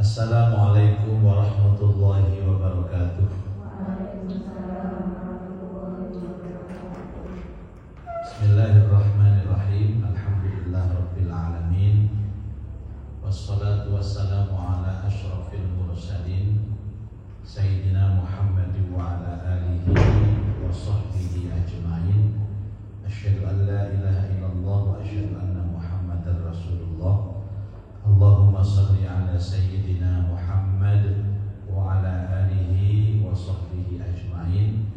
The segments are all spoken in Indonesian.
Assalamualaikum warahmatullahi wabarakatuh. Bismillahirrahmanirrahim. Alhamdulillah rabbil alamin. Wassalatu wassalamu ala asyrafil mursalin Sayyidina Muhammad wa ala alihi wa sahbihi ajma'in. Asyhadu an la ilaha illallah wa asyhadu anna Muhammadar Rasulullah. Allahumma salli ala Sayyidina Muhammad wa ala alihi wa sahbihi ajma'in.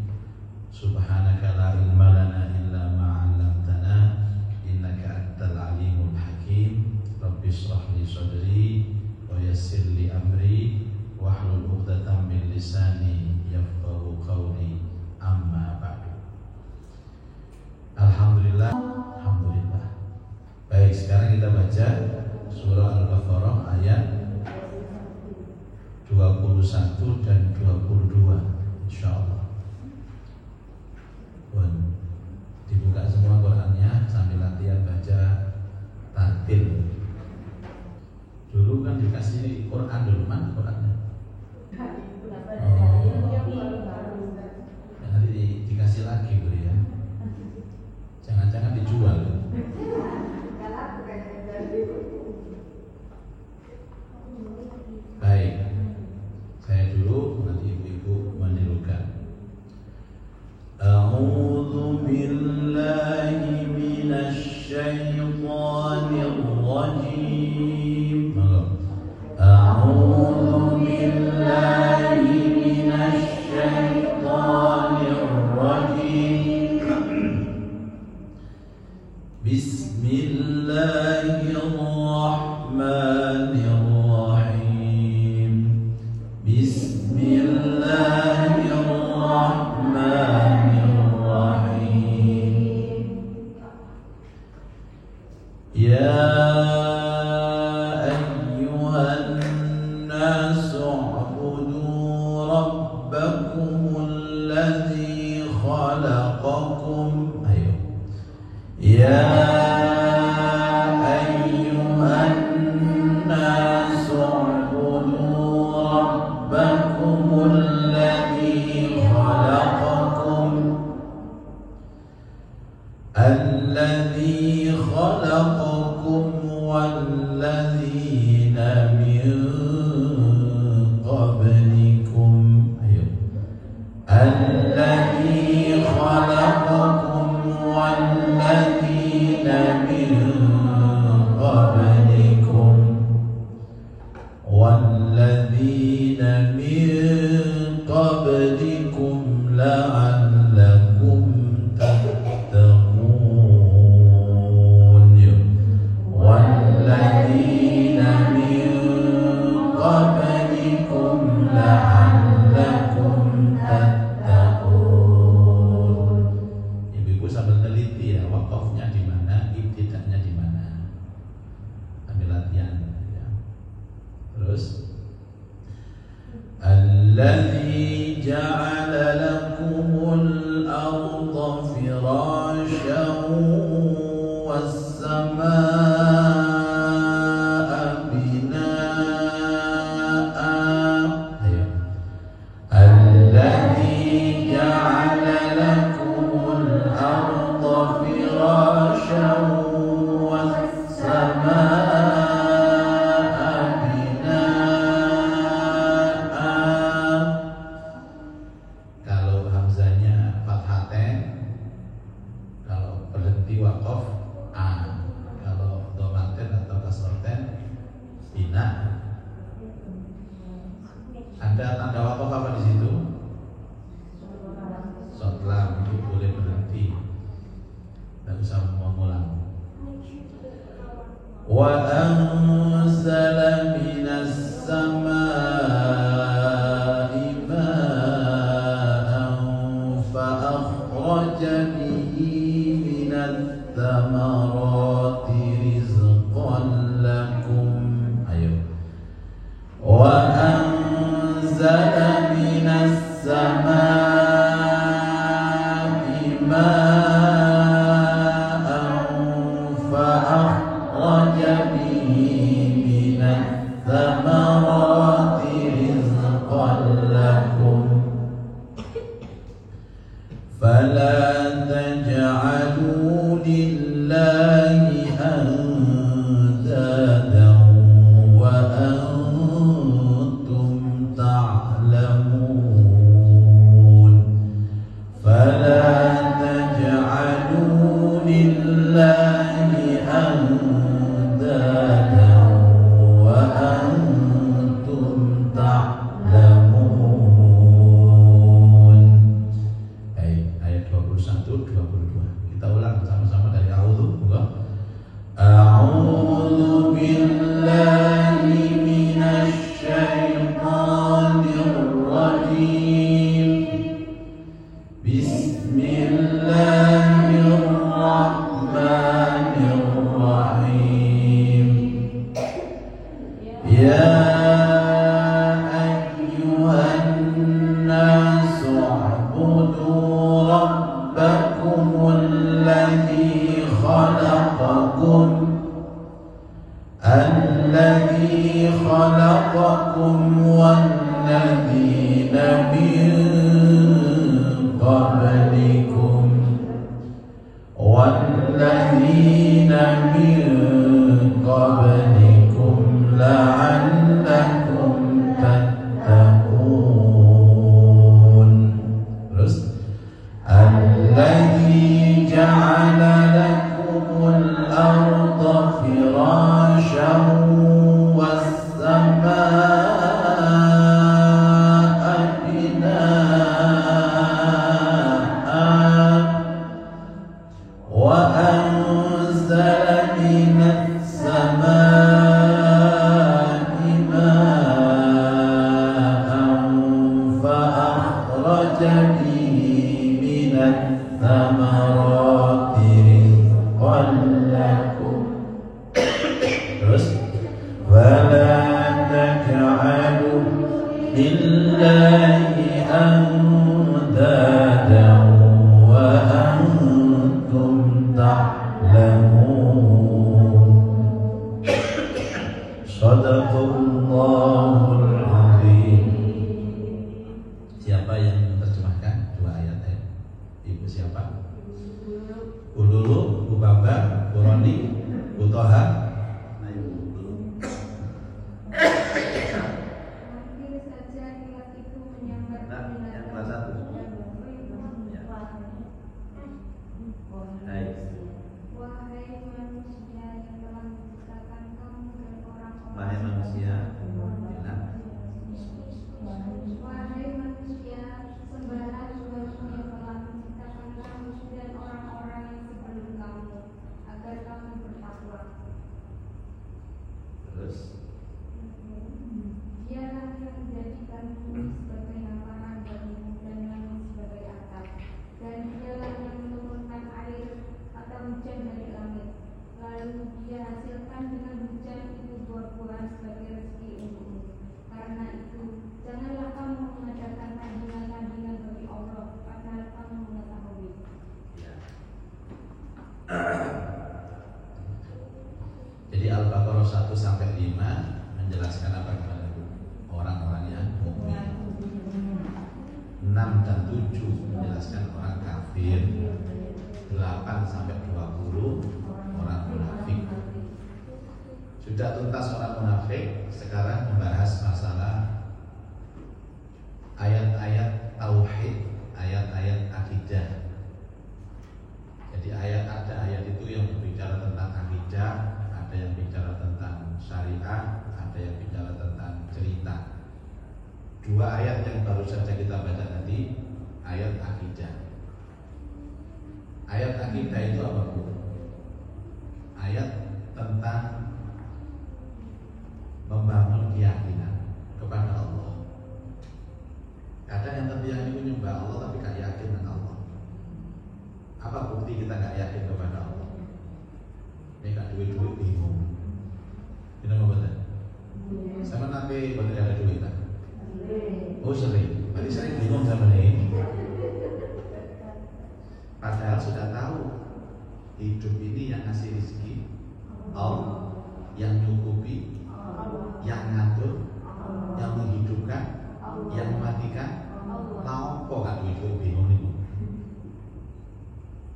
Subhanaka la ilma lana illa ma 'allamtana innaka antal alimul hakim. Rabbi shrah li sadri wa yassir li amri wahlul 'uqdatam min lisani yafqahu qawli. Amma ba'du. Alhamdulillah. Baik, sekarang kita baca surah Al-Baqarah ayat 21 dan 22 insyaallah. Dibuka semua Qurannya sambil latihan baca tartil. Dulu kan dikasih Quran dulu, mana Qurannya? Nanti dikasih lagi Bu ya. Jangan-jangan dijual. Baik, saya dulu, nanti ibu-ibu menirukan. A'udzu billahi minasy syaithanir rajim. A'udzu billahi minasy syaithanir rajim. Bismillahirrahmanirrahim. Bismillahirrahmanirrahim. Ya ayyuhan nasu u'budu rabbakumul ladzi khalaqakum. Ayo. Ya ayyuhan nasu u'budu rabbakumul ladzi khalaqakum alladzi khalaqakum walladzina min qablikum. Ayo. Alladzi khalaqakum walladzina min qablikum walladzina min qablikum la'allakum tattaqun. Walladzina min qablikum la'allakum tattaqun. Ibu-ibu sambil teliti ya, wakafnya di mana, ibtida'nya di mana. Ambil latihan ya. Terus alladzi ja'ala lakumul arda firasyan was-samaa'a binaa'a. Ayo. Alladzi ja'ala lakumul arda firasyan was-samaa'a binaa'a. Kalau hamzanya fathatain, kalau berhenti waqaf a, kalau dhammatain atau kasratain bina. Ada tanda waqaf apa di situ? Sotlam, itu boleh berhenti, tidak usah mengulang. Wa anzala minas samaa'i ma'an fa akhraja bihi minat thamarati rizqan lakum. Ayo. Wa anzala minas samaa'i ma'an fa akhraja bihi minat thamarati يا أيها الناس اعبدوا ربكم الذي خلقكم والذين من قبلكم لعلكم تتقون. Terus الذي جعل لكم الأرض فراشا والسماء بناء وأنزل من السماء ماء فأخرج به من الثمرات رزقا لكم. Terus فلا تجعلوا لله أندادا وأنتم تعلمون. Shadaqallahul azim. Siapa yang menerjemahkan dua ayat ini? Ibu siapa? Bu Lulu, Bu Bambang, Bu Roni, Bu Toha. Jadi Al-Baqarah 1 sampai 5 menjelaskan apa kepada orang-orang yang mukmin. 6 dan 7 menjelaskan orang kafir. 8 sampai 20 orang munafik. Sudah tuntas orang munafik, sekarang membahas masalah ayat-ayat tauhid, ayat-ayat akidah. Jadi ada ayat itu yang berbicara tentang akidah, ada yang bicara tentang syariat, ada yang bicara tentang cerita. Dua ayat yang baru saja kita baca tadi, ayat akidah. Ayat akidah itu apa, Bu? Ayat tentang membangun keyakinan kepada Allah. Kadang yang terbiang itu menyembah Allah tapi gak yakin dengan Allah. Apa bukti kita gak yakin kepada Allah? Ini gak duit-duit bingung. Ini apa betul? Sama nanti betul ada duit tak? Oh sering. Berarti sering bingung sama ini. Padahal sudah tahu hidup ini yang ngasih rezeki Allah, yang nyukupi, yang ngatur, yang menghidupkan, yang mematikan. Tahu kok gak duit-duit bingung nih.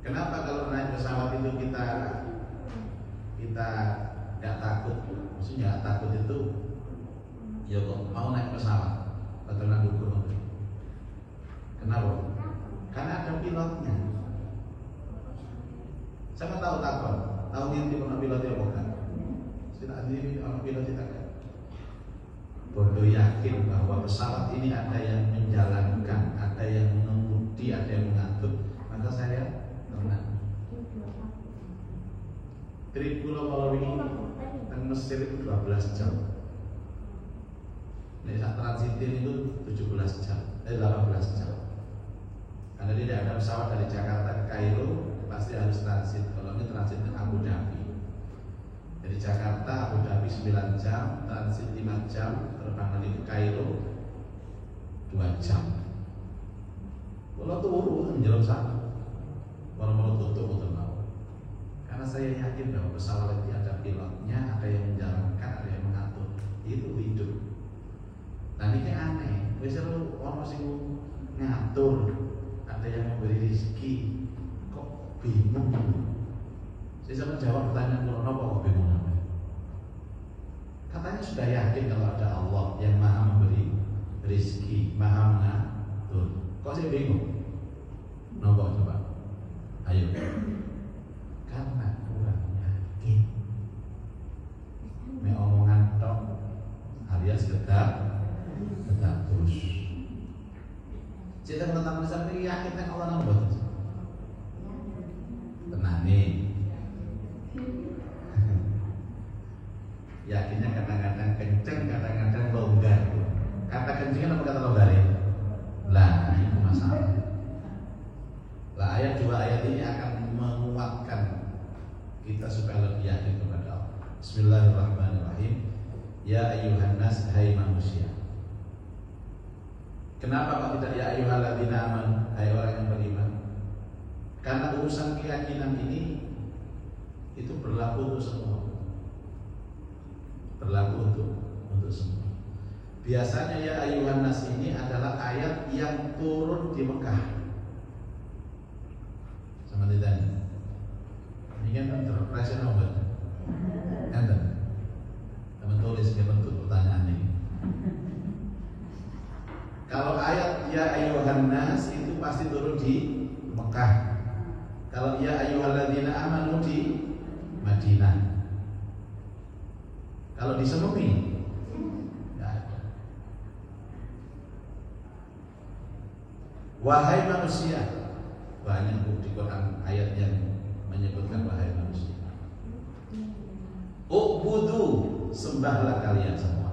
Kenapa kalau naik pesawat itu kita nggak takut? Maksudnya nggak takut itu, ya kok mau naik pesawat, keturunan hukum. Kenapa? Karena ada pilotnya. Siapa tahu takut? Tahu ini pernah pilotnya bukan? Tidak ini orang pilot kita kan? Bodoh yakin bahwa pesawat ini ada yang menjalankan, ada yang mengemudi, ada yang mengatur. Maka saya tenang. Dari Pulau Malawi dan Mesir itu 12 jam. Dari saat transitin itu 18 jam. Karena tidak ada pesawat dari Jakarta ke Kairo, pasti harus transit. Kalau ini transit ke Abu Dhabi. Dari Jakarta, Abu Dhabi 9 jam, transit 5 jam, terbang lagi ke Kairo 2 jam. Kalau turu menjelang sana, malam-malam tutup betul mau. Karena saya yakin bahwa pesawat ini ada pilotnya, ada yang menjalankan, ada yang mengatur. Itu hidup. Nah ini aneh. Biasanya orang masih ngatur, ada yang memberi rezeki, kok bingung? Saya sama jawab pertanyaan Corona, kok bingung namanya? Katanya sudah yakin kalau ada Allah yang maha memberi rezeki, maha mengatur. Kok saya bingung? Nopo coba? Ayo. Karena kurang yakin. Me omongan tok alias gedap terus. Kita tentang sampai yakin kan Allah nang boten. Tenane. Yakinnya kadang-kadang kenceng, kadang-kadang longgar. Kata kencengnya apa kata longgar? Lah, itu masalah. Lah dua ayat ini akan menguatkan kita supaya lebih yakin kepada Allah. Bismillahirrahmanirrahim. Ya ayyuhan nas, hai manusia. Kenapa kok tidak ya ayyuhalladzina amanu, hai orang yang beriman? Karena urusan keyakinan ini itu berlaku untuk semua. Berlaku untuk semua. Biasanya ya ayyuhan nas ini adalah ayat yang turun di Mekah. Sama tidak? Ini kan terpresen obat. Enten. Teman tulis dia bentuk pertanyaan ini. Kalau ayat ya ayyuhan nas itu pasti turun di Mekah. Kalau ya ayyuhalladzina amanu di Madinah. Kalau di Semeru enggak ada. Wahai manusia, banyak di Quran ayat yang menyebutkan wahai manusia. Ubudu, sembahlah kalian semua.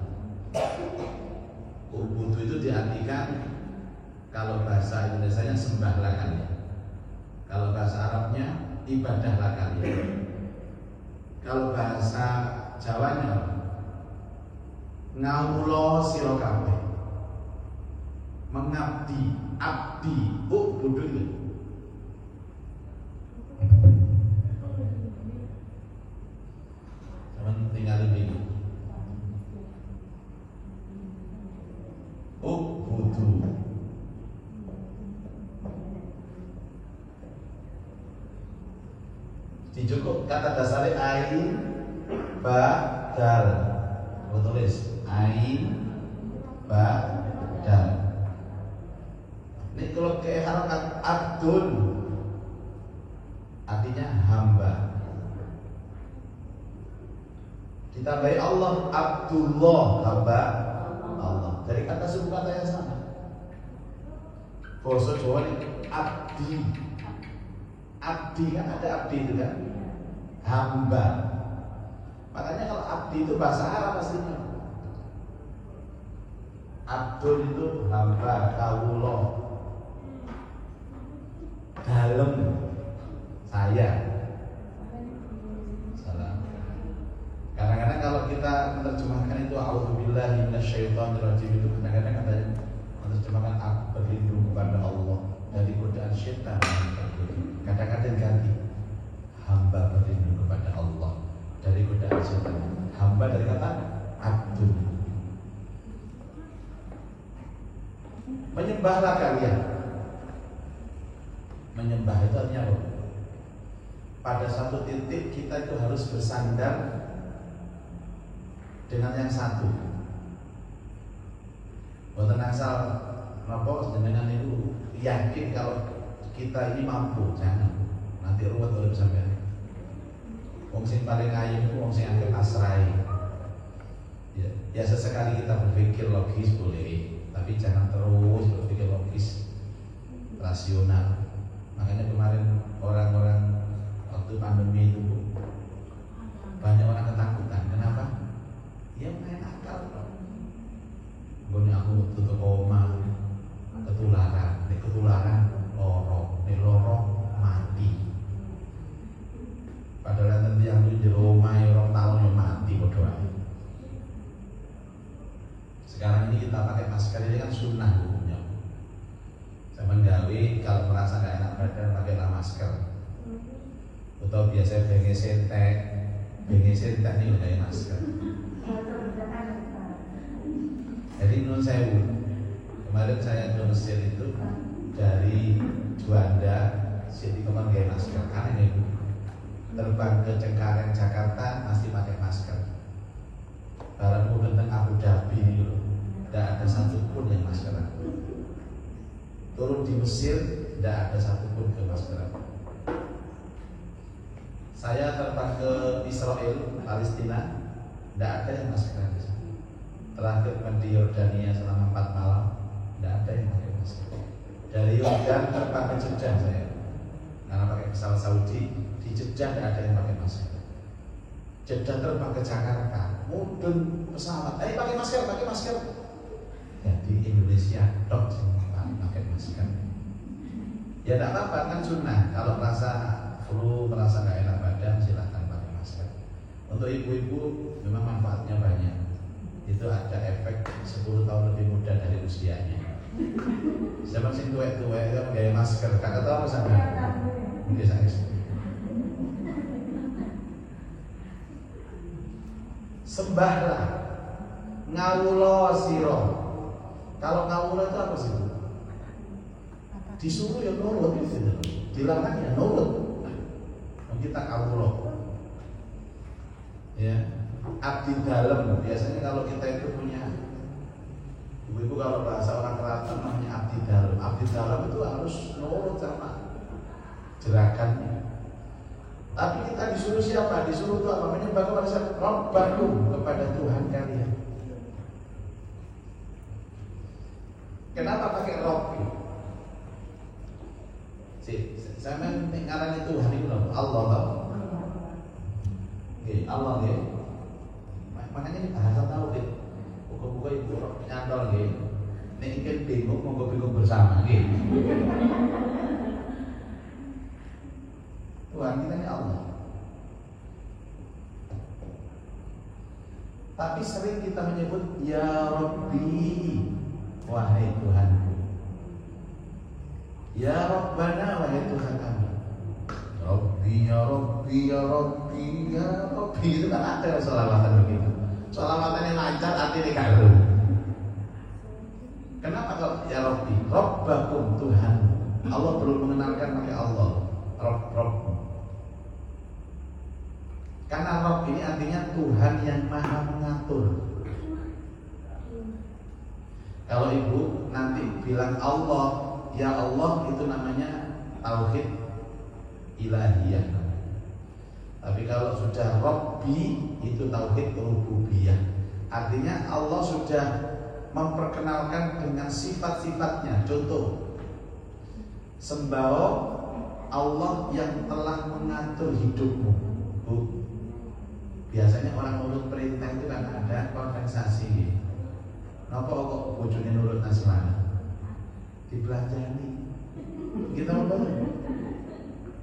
Ubudu itu diartikan kalau bahasa Indonesianya sembahlah kalian. Kalau bahasa Arabnya ibadahlah kalian. Kalau bahasa Jawanya ngawula sira kabeh. Mengabdi, abdi, ubudu itu. Cuman tinggal ini. Ubudu. Dicukup kata dasarnya ain badal. Aku tulis ain badal. Ini kalau kayak harakat abdul artinya hamba. Ditambahi Allah Abdullah, hamba Allah. Dari kata suku kata yang sama. Basa Jawa ini abdi. Abdi kan ada abdi itu kan, hamba. Makanya kalau abdi itu bahasa Arab aslinya. Abdul itu hamba, kawula. Dalem saya. Salam. Kadang-kadang kalau kita menerjemahkan itu a'udzubillahi minasyaitonirrajim itu kadang-kadang katanya menerjemahkan aku berlindung kepada Allah dari godaan syaitan. Kadang-kadang ganti hamba berlindung kepada Allah dari godaan syaitan. Hamba dari kata abdul. Menyembahlah kalian. Menyembah itu artinya apa? Pada satu titik kita itu harus bersandar dengan yang satu. Boten asal napa jenengan itu yakin kalau kita ini mampu, jangan. Nanti ruwet urip sampean. Wong sing paling ayem itu wong sing anggap pasrai. Ya sesekali kita berpikir logis boleh, tapi jangan terus berpikir logis, rasional. Makanya kemarin orang-orang waktu pandemi itu banyak orang ketakutan. Kenapa? Ya main akal. Pokoknya aku tutup koma, ketularan, loro mati. Padahal nanti yang itu jero omah orang tahun yang Sekarang ini kita pakai masker ini kan sunnah hukumnya. Zaman gawe kalau merasa nggak enak badan pakailah masker. Atau biasa bengi sentek ini udah masker. Jadi menurut saya kemarin saya ke Mesir itu dari Juanda jadi kemarin pakai masker. Aneh itu terbang ke Cengkareng Jakarta masih pakai masker. Baru tentang Abu Dhabi ini loh, tidak ada satupun yang masker. Turun di Mesir tidak ada satupun ke masker. Saya terbang ke Israel, Palestina, tidak ada yang masker. Terakhir di Yordania selama 4 malam, tidak ada yang pakai masker. Dari Yordan terbang ke Jeddah saya, karena pakai pesawat Saudi, di Jeddah tidak ada yang pakai masker. Jeddah terbang ke Jakarta, mudun pesawat, pakai masker. Ya di Indonesia dok pakai masker. Ya tidak apa-apa kan sunnah. Kalau merasa flu, merasa nggak enak badan, silahkan pakai masker. Untuk ibu-ibu memang manfaatnya banyak. Itu ada efek 10 tahun lebih muda dari usianya. Siapa sih tua-tua itu pakai masker? Kakak tahu sama? Biasa. Sembahlah, ngawulo siro. Kalau ngawulo itu apa sih? Disuruh ya nurut gitu, dilarang ya nurut. Kita ngawulo. Ya, abdi dalam. Biasanya kalau kita itu punya ibu-ibu kalau bahasa orang Keraton namanya abdi dalam. Abdi dalam itu harus nurut sama gerakannya. Tapi kita disuruh siapa? Disuruh itu apa? Menyembah kepada siapa? Rabbakum, kepada Tuhan kalian. Kenapa pakai Rabbi? Saya ngarani Tuhan itu Allah tahu. Allah ya. Makanya ini bahasa tahu deh. Buka-buka ibu nyantol ya. Nek ikan bingung, monggo bingung bersama ya. Tuhan kita ini Allah. Tapi sering kita menyebut Ya Rabbi, wahai Tuhanku. Ya Rabbana, wahai Tuhan kami. Rabbi, ya Rabbi, ya Rabbi, ya Rabbi. Itu kan ada selawatan begitu. Selawatannya lancar, artinya kagum. Kenapa kalau Ya Rabbi? Rabbakum, Tuhan. Allah belum mengenalkan pakai Allah. Rabb. Karena Rabb ini artinya Tuhan yang maha mengatur. Kalau ibu nanti bilang Allah, ya Allah, itu namanya tauhid ilahiyah. Tapi kalau sudah Rabbi, itu tauhid rububiyah. Artinya Allah sudah memperkenalkan dengan sifat-sifatnya. Contoh, sembah Allah yang telah mengatur hidupmu. Bu, biasanya orang nurut perintah itu kan ada kompensasi. Kenapa kok bojone nurut Nasrani? Dibelanjani. Kita mau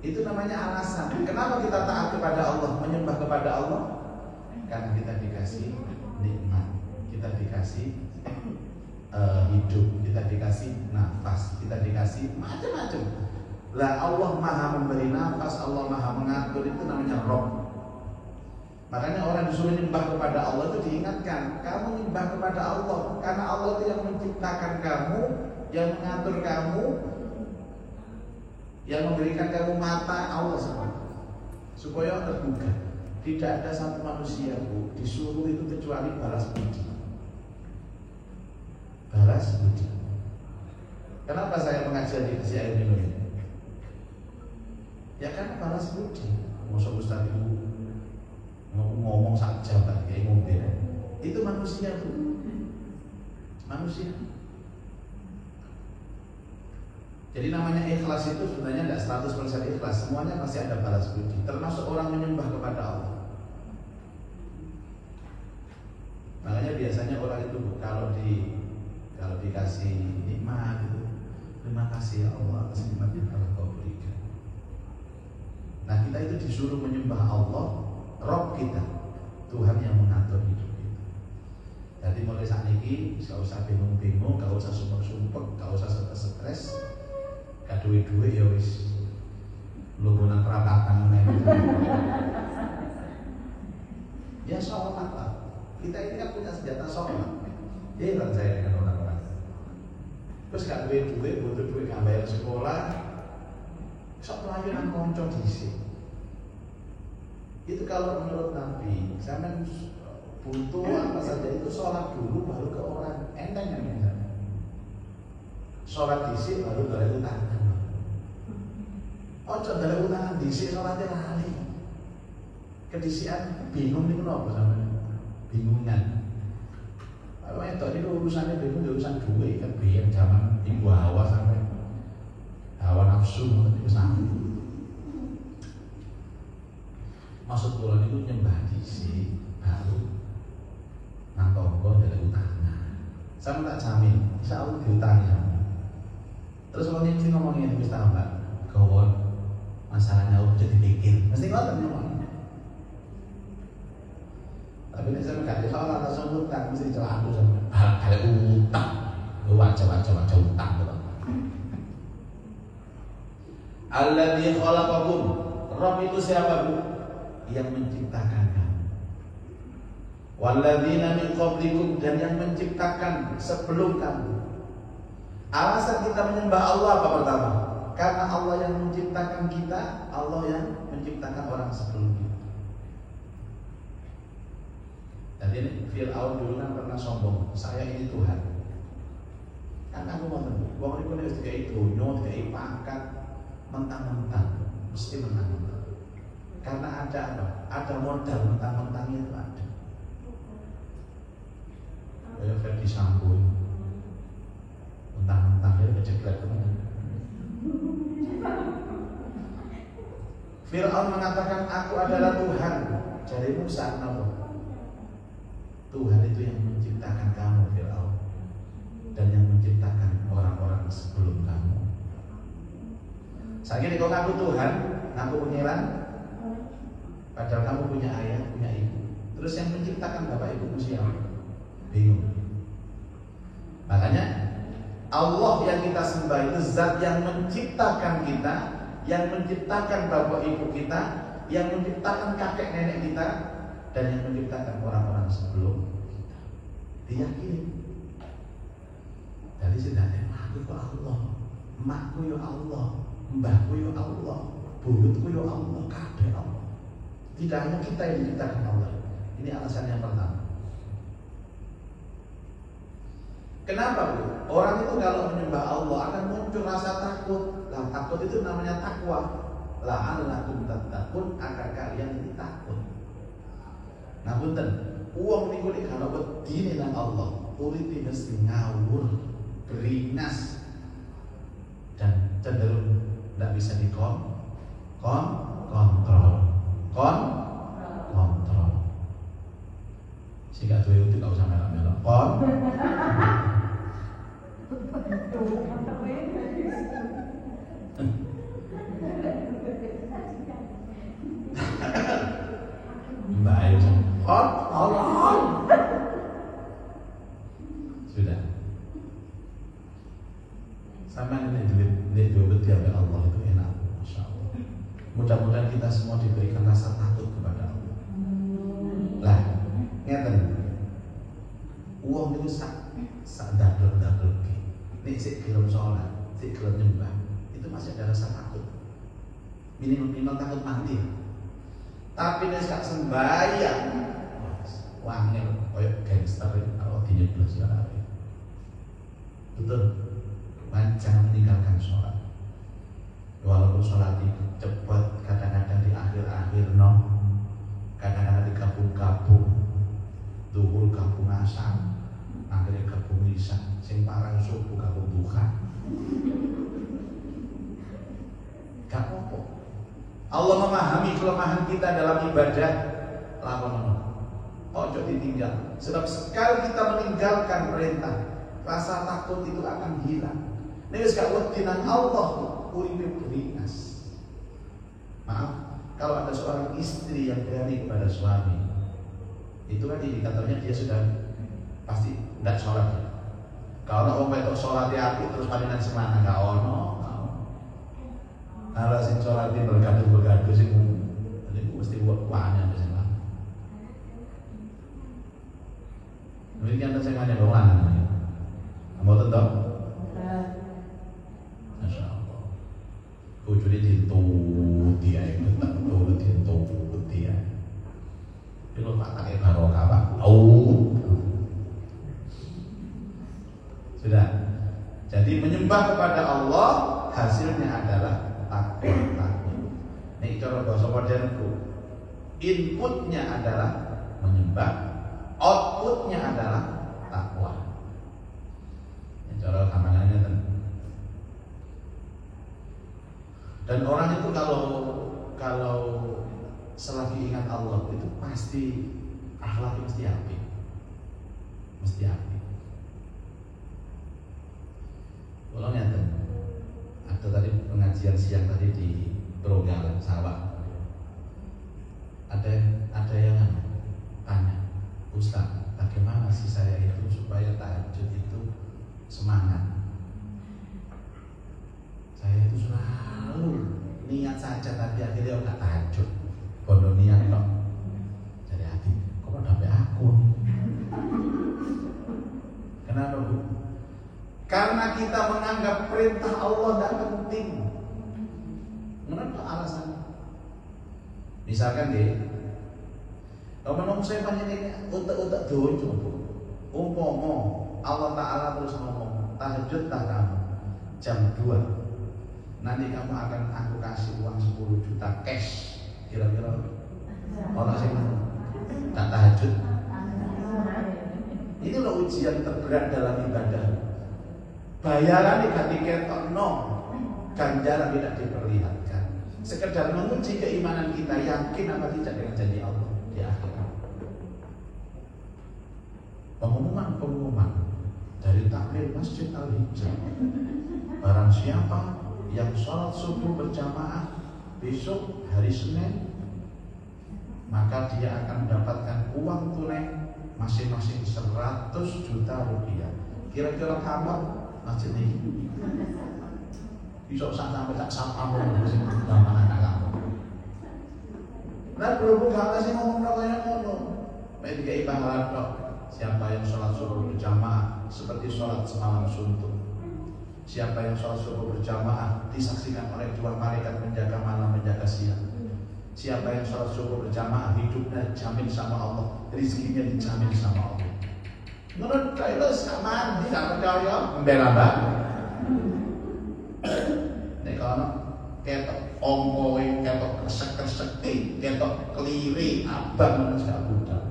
itu namanya alasan. Kenapa kita taat kepada Allah, menyembah kepada Allah? Karena kita dikasih nikmat, kita dikasih hidup, kita dikasih nafas, kita dikasih macam-macam. Lah Allah maha memberi nafas, Allah maha mengatur, itu namanya Rabb. Makanya orang disuruh menyembah kepada Allah itu diingatkan, kamu menyembah kepada Allah karena Allah itu yang menciptakan kamu, yang mengatur kamu, yang memberikan kamu mata, Allah supaya terbuka. Tidak ada satu manusia Bu disuruh itu kecuali balas budi. Balas budi. Kenapa saya mengajar di Air Minum ini? Ya kan balas budi. Masa Ustaz itu ngomong saja kan kayak ngombe. Itu manusia tuh. Manusia. Jadi namanya ikhlas itu sebenarnya tidak 100% ikhlas. Semuanya pasti ada balas budi. Termasuk orang menyembah kepada Allah. Makanya biasanya orang itu kalau dikasih nikmat itu, terima kasih ya Allah atas nikmat yang telah Kau berikan. Nah kita itu disuruh menyembah Allah, Rabb kita, Tuhan yang mengatur hidup kita. Jadi mulai saat ini gak usah bingung-bingung, gak usah sumpek-sumpek, gak usah stres, gak duit-duit ya wis lunggunan perapatan ya sholat lah. Kita ini kan punya senjata sholat. Heran saya dengan orang-orang. Terus gak duit-duit, butuh duit gak bayar sekolah, sok pelayanan konco dhisik. Itu kalau menurut Nabi, zaman butuh apa saja itu sholat dulu baru ke orang. Enteng yang misalnya sholat dhisik baru dari utangan. Ojo dari utangan dhisik sholatnya lali. Kedisian bingung nih kenapa sampean? Bingungan. Kalau itu ini urusannya bingung, urusan duit kan biar zaman ibu hawa sampai hawa nafsu itu sama. Maksud kula itu nyembah dhisik baru nang tonggo dari utangan. Sama tak jamin, insya Allah diutangi sama. Terus orang yang ngomongin ini tahu nggak? Gawon masalahnya harus jadi pikir. Mesti ngotot ngomong. Tapi nek sampe gak iso ora langsung utang mesti celaka sampe. Kayak utang. Wajah utang to. Alladzi khalaqakum. Rabb itu siapa, Bu? Yang menciptakan kamu. Walladzina min qablikum, dan yang menciptakan sebelum kamu. Alasan kita menyembah Allah apa pertama? Karena Allah yang menciptakan kita, Allah yang menciptakan orang sebelum kita. Jadi Fir'aun dulu kan pernah sombong, saya ini Tuhan. Kan aku mau tentu, wong niku nek dikai donya, dikai pangkat, mentang-mentang mesti mentang-mentang. Karena ada apa? Ada modal mentang-mentangnya itu ada. Kayak Ferdi Sambo, mentang-mentang dia keceklek teman. Fir'aun mengatakan aku adalah Tuhan. Jadi Musa kenapa? Tuhan itu yang menciptakan kamu, Fir'aun, dan yang menciptakan orang-orang sebelum kamu. Saiki kau ngaku Tuhan, ngaku pengiran, padahal kamu punya ayah, punya ibu. Terus yang menciptakan bapak ibumu siapa? Bingung. Makanya Allah yang kita sembah itu zat yang menciptakan kita, yang menciptakan bapak ibu kita, yang menciptakan kakek nenek kita, dan yang menciptakan orang-orang sebelum kita. Diyakini. Jadi sebenarnya aku ya Allah, emakku ya Allah, mbahku ya Allah, buyutku ya Allah, kabeh Allah. Tidak hanya kita yang diciptakan Allah. Ini alasan yang pertama. Kenapa, Bu? Orang itu kalau menyembah Allah akan muncul rasa takut. Lah takut itu namanya takwa. La'allakum tattaqun, agar kalian ini takut. Nah, punten, uang niku nek kana wedi nang Allah, uripe mesti ngawur, beringas, dan cenderung tidak bisa kontrol. Sehingga duwe itu gak usah melok-melok. Baik. Allah. Sudah. Sama ini duit diambil Allah itu enak, Masya Allah. Mudah-mudahan kita semua diberikan rasa takut kepada Allah. Lah, ngeten. Uang itu sak dadel-dadel ki. Nek sik gelem salat, sik gelem nyembah, itu masih ada rasa takut. Minimal takut mati. Tapi nek gak sembahyang, wangel koyo gangster kalau dinyeblos ya. Betul. Jangan meninggalkan sholat. Walaupun sholat itu cepat, kadang-kadang di akhir-akhir kadang-kadang di gabung-gabung, duhur gabung asam, akhirnya gabung isya, sing parang subuh gabung duha. Gak apa-apa. Allah memahami kelemahan kita dalam ibadah. Lakukan. Ojo ditinggal. Sebab sekali kita meninggalkan perintah, rasa takut itu akan hilang. Nek wis gak wedi nang Allah, uripe beringas. Maaf, kalau ada seorang istri yang berani kepada suami, itu kan indikatornya dia sudah pasti tidak sholat ya. Kalau orang itu sholat hati terus paninan semana nggak ono. Kalau sing sholat ini bergaduh sih, jadi mesti wahnya di sana. Demikian saya hanya doang. Mau tentu? Masya Allah. Bujuri ditutup dia, betul ditutup dia. Kalau tak pakai barokah pak, sudah. Jadi menyembah kepada Allah hasilnya adalah takwa. Ini cara bahasa modernku. Inputnya adalah menyembah, outputnya adalah takwa. Ini cara kamangannya kan. Dan orang itu kalau selagi ingat Allah itu pasti akhlaknya mesti apik. Mesti apik. Kalau nyata ada tadi pengajian siang tadi di Trogal Sawah. Ada yang tanya, Ustaz, bagaimana sih saya itu supaya tahajud itu semangat? Saya itu selalu niat saja tapi akhirnya nggak tahajud. Bodoh niat kok. Jadi hati, kok sampai aku? Kenapa Bu? Karena kita menganggap perintah Allah tidak penting. Menurut alasannya. Misalkan deh, kalau menurut saya banyak ini utak-utak dojo. Umpomo Allah Ta'ala terus ngomong, tahajudlah kamu jam 2. Nanti kamu akan aku kasih uang 10 juta cash. Kira-kira orang sih tak tahajud. Ini loh ujian terberat dalam ibadah. Bayaran tidak diketok ganjaran tidak diperlihatkan. Sekedar menguji keimanan kita, yakin apa tidak dengan janji Allah di akhirat. Pengumuman dari takmir Masjid Al-Hijrah. Barang siapa yang sholat subuh berjamaah besok hari Senin, maka dia akan mendapatkan uang tunai masing-masing 100 juta rupiah. Kira-kira kamu masjid ini besok sampai tak sapa sing zaman anak kamu. Nah berhubung kalau sih ngomong kayak ngono, baik dikai pahala tok. Siapa yang sholat subuh berjamaah seperti sholat semalam suntuk. Siapa yang sholat subuh berjamaah disaksikan oleh 2 malaikat menjaga malam menjaga siang. Siapa yang sholat subuh berjamaah hidupnya dijamin sama Allah, rezekinya dijamin sama Allah. Menurut saya sama mandi tak percaya membela banget. Nek kalau ketok ongkoe, ketok kresek-kresek, ketok keliri, abang menurut saya budak.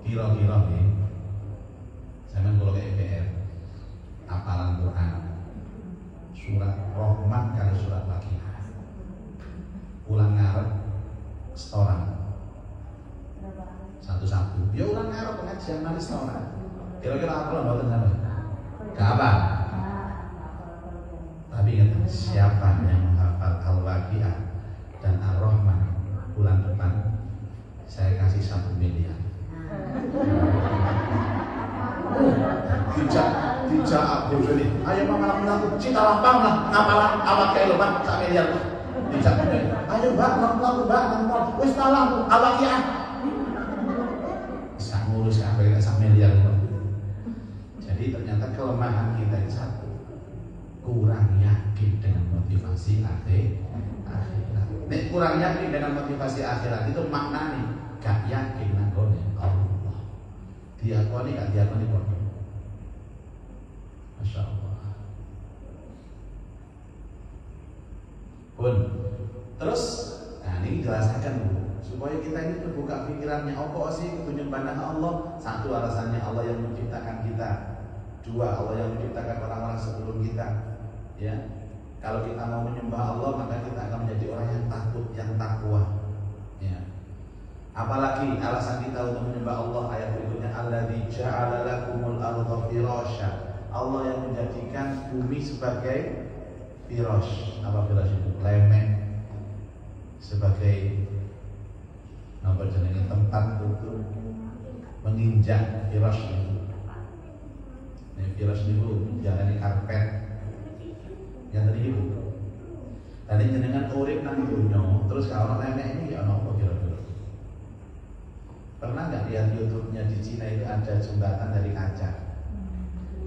Kira-kira nih, saya kalau ke EPR, hafalan Quran, surat Rahman kali surat Waqiah, ulang ngarep, setoran, satu-satu. Ya ulang ngarep pengajian nanti setoran. Kira-kira apa lah buatan apa? Gak apa. Tapi ingat, siapa yang menghafal Al-Waqiah dan Ar-Rahman bulan depan, saya kasih 1 miliar. Dijak aku ini. Ayo mama laku cita lapang lah, ngapalan awak kayak lo bang 1 miliar. Dijak aku. Ayo bang, laku bang, wis talang Al-Waqiah. Bisa ngurus apa yang 1 miliar. Jadi ternyata kelemahan kita itu satu, kurang yakin dengan motivasi akhirat. Nek kurang yakin dengan motivasi akhirat itu maknanya gak yakin nangone Allah. Diakoni gak diakoni kok. Masya Allah. Pun terus, nah ini jelaskan dulu supaya kita ini terbuka pikirannya. Apa sih penyembahan Allah? Satu, alasannya Allah yang menciptakan kita. 2, Allah yang menciptakan orang-orang sebelum kita. Ya, kalau kita mau menyembah Allah maka kita akan menjadi orang yang takut, yang takwa. Ya. Apalagi alasan kita untuk menyembah Allah ayat berikutnya, alladzi ja'ala lakumul arda firasya. Allah yang menjadikan bumi sebagai firash. Apa firash itu? Lemek. Sebagai Napa jenenge tempat untuk menginjak firash itu. Nek firash niku jalane karpet. Yang tadi itu. Tadi jenengan urip nang donya, terus kalau nenek ini ya ono apa kira-kira? Pernah nggak lihat YouTube-nya di Cina itu ada jembatan dari kaca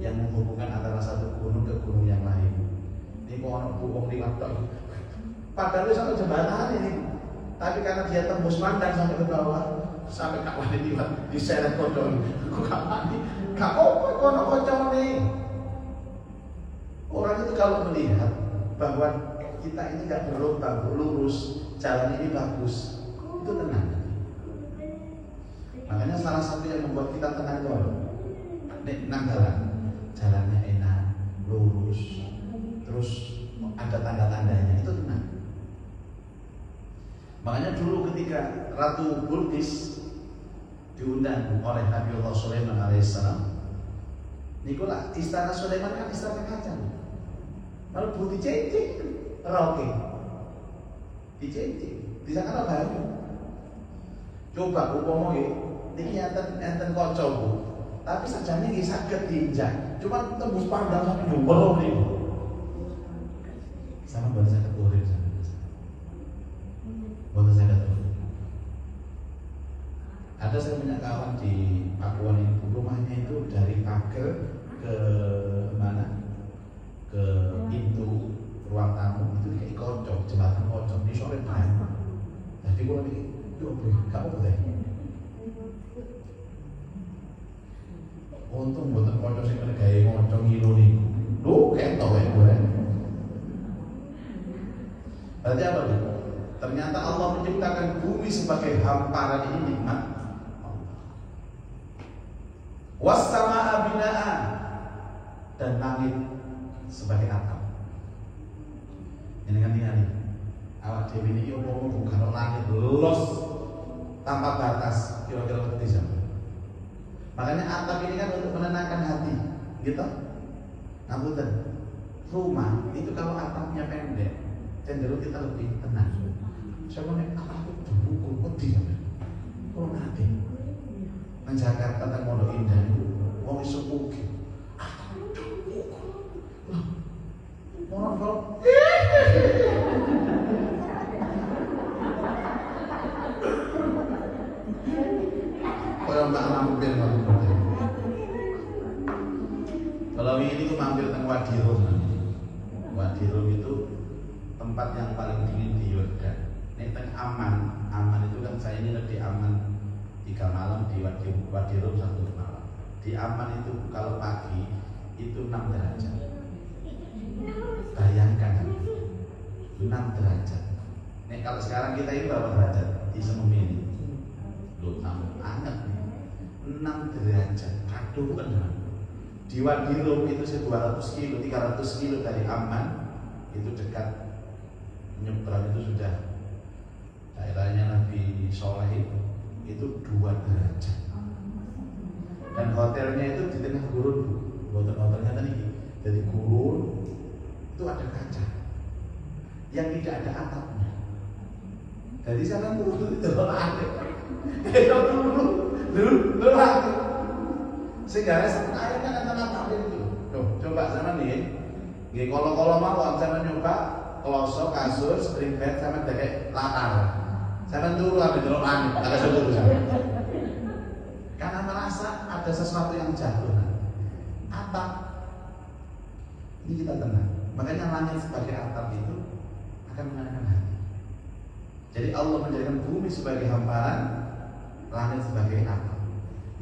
yang menghubungkan antara satu gunung ke gunung yang lain. Ini kok ono bubong di laptop. Padahal itu satu jembatan ini, tapi karena dia tembus pandang sampai ke bawah, sampai kak wali diseret kodong. Kok gak mati? Gak apa-apa kono kocok nih. Orang itu kalau melihat bahwa kita ini gak berlubang, lurus, jalan ini bagus, itu tenang. Makanya salah satu yang membuat kita tenang itu nang jalannya enak, lurus, terus ada tanda-tandanya, itu tenang. Makanya dulu ketika Ratu Bilqis diundang oleh Nabiullah Sulaiman alaihissalam, nikulah istana Sulaiman kan istana kaca, lalu budi cincin, roke, dicincin, di sana baru. Coba umpama niki enten kaca Bu, tapi sajane nggih saged diinjak, cuma tembus pandang sampai jumbo niku. Sama bahasa keturip sama. Bahasa saya keturip. Ada saya punya kawan di Papua ini, rumahnya itu dari pagar ke mana? Ke pintu ruang tamu itu kayak kocok, jembatan kocok di sore banyak. Jadi kalau ini, kamu boleh. Untung buatan kocok sih pada gaya ngocok ngilu nih. Lu ketok ya gue. Berarti apa tuh? Ternyata Allah menciptakan bumi sebagai hamparan ini nikmat. Wassama'a bina'an, dan langit sebagai atap. Ini kan nih, awak dewi ini umpama bukan langit los tanpa batas, kira-kira ngerti sampai. Makanya atap ini kan untuk menenangkan hati, gitu. Ngapunten, rumah itu kalau atapnya pendek, cenderung kita lebih tenang. Saya mau nek atap itu buku wedi sampai. Kalau nanti nang Jakarta nang Pondok Indah itu wong iso ugi. Mohon maaf. Kalau mbak mampir kalau ini tuh mampir teng Wadirum. Wadirum itu tempat yang paling dingin di Yordan. Ini teng Aman itu kan saya ini lebih aman 3 malam di Wadirum 1 malam. Di Aman itu kalau pagi itu 6 derajat. Bayangkan 6 derajat. Nih kalau sekarang kita ini berapa derajat? Di Sememi ini. Loh, anget nih. 6 derajat. Aduh kan. Di Wadirum itu 200 kilo, 300 kilo dari Aman. Itu dekat nyebrang itu sudah daerahnya Nabi Soleh itu 2 derajat. Dan hotelnya itu di tengah gurun. Hotelnya tadi dari gurun itu ada kaca yang tidak ada atapnya. Dari sana turun itu ada. Dulu lagi. Sehingga air kan ada atapnya itu. Tuh, coba sama nih. Nggih kolo-kolo mawon sama nyoba kloso kasur spring bed sama kayak latar. Sama dulu ada delok langit, ada sesuatu sama. Karena merasa ada sesuatu yang jatuh. Atap. Ini kita tenang. Makanya langit sebagai atap itu akan menenangkan hati. Jadi Allah menjadikan bumi sebagai hamparan, langit sebagai atap.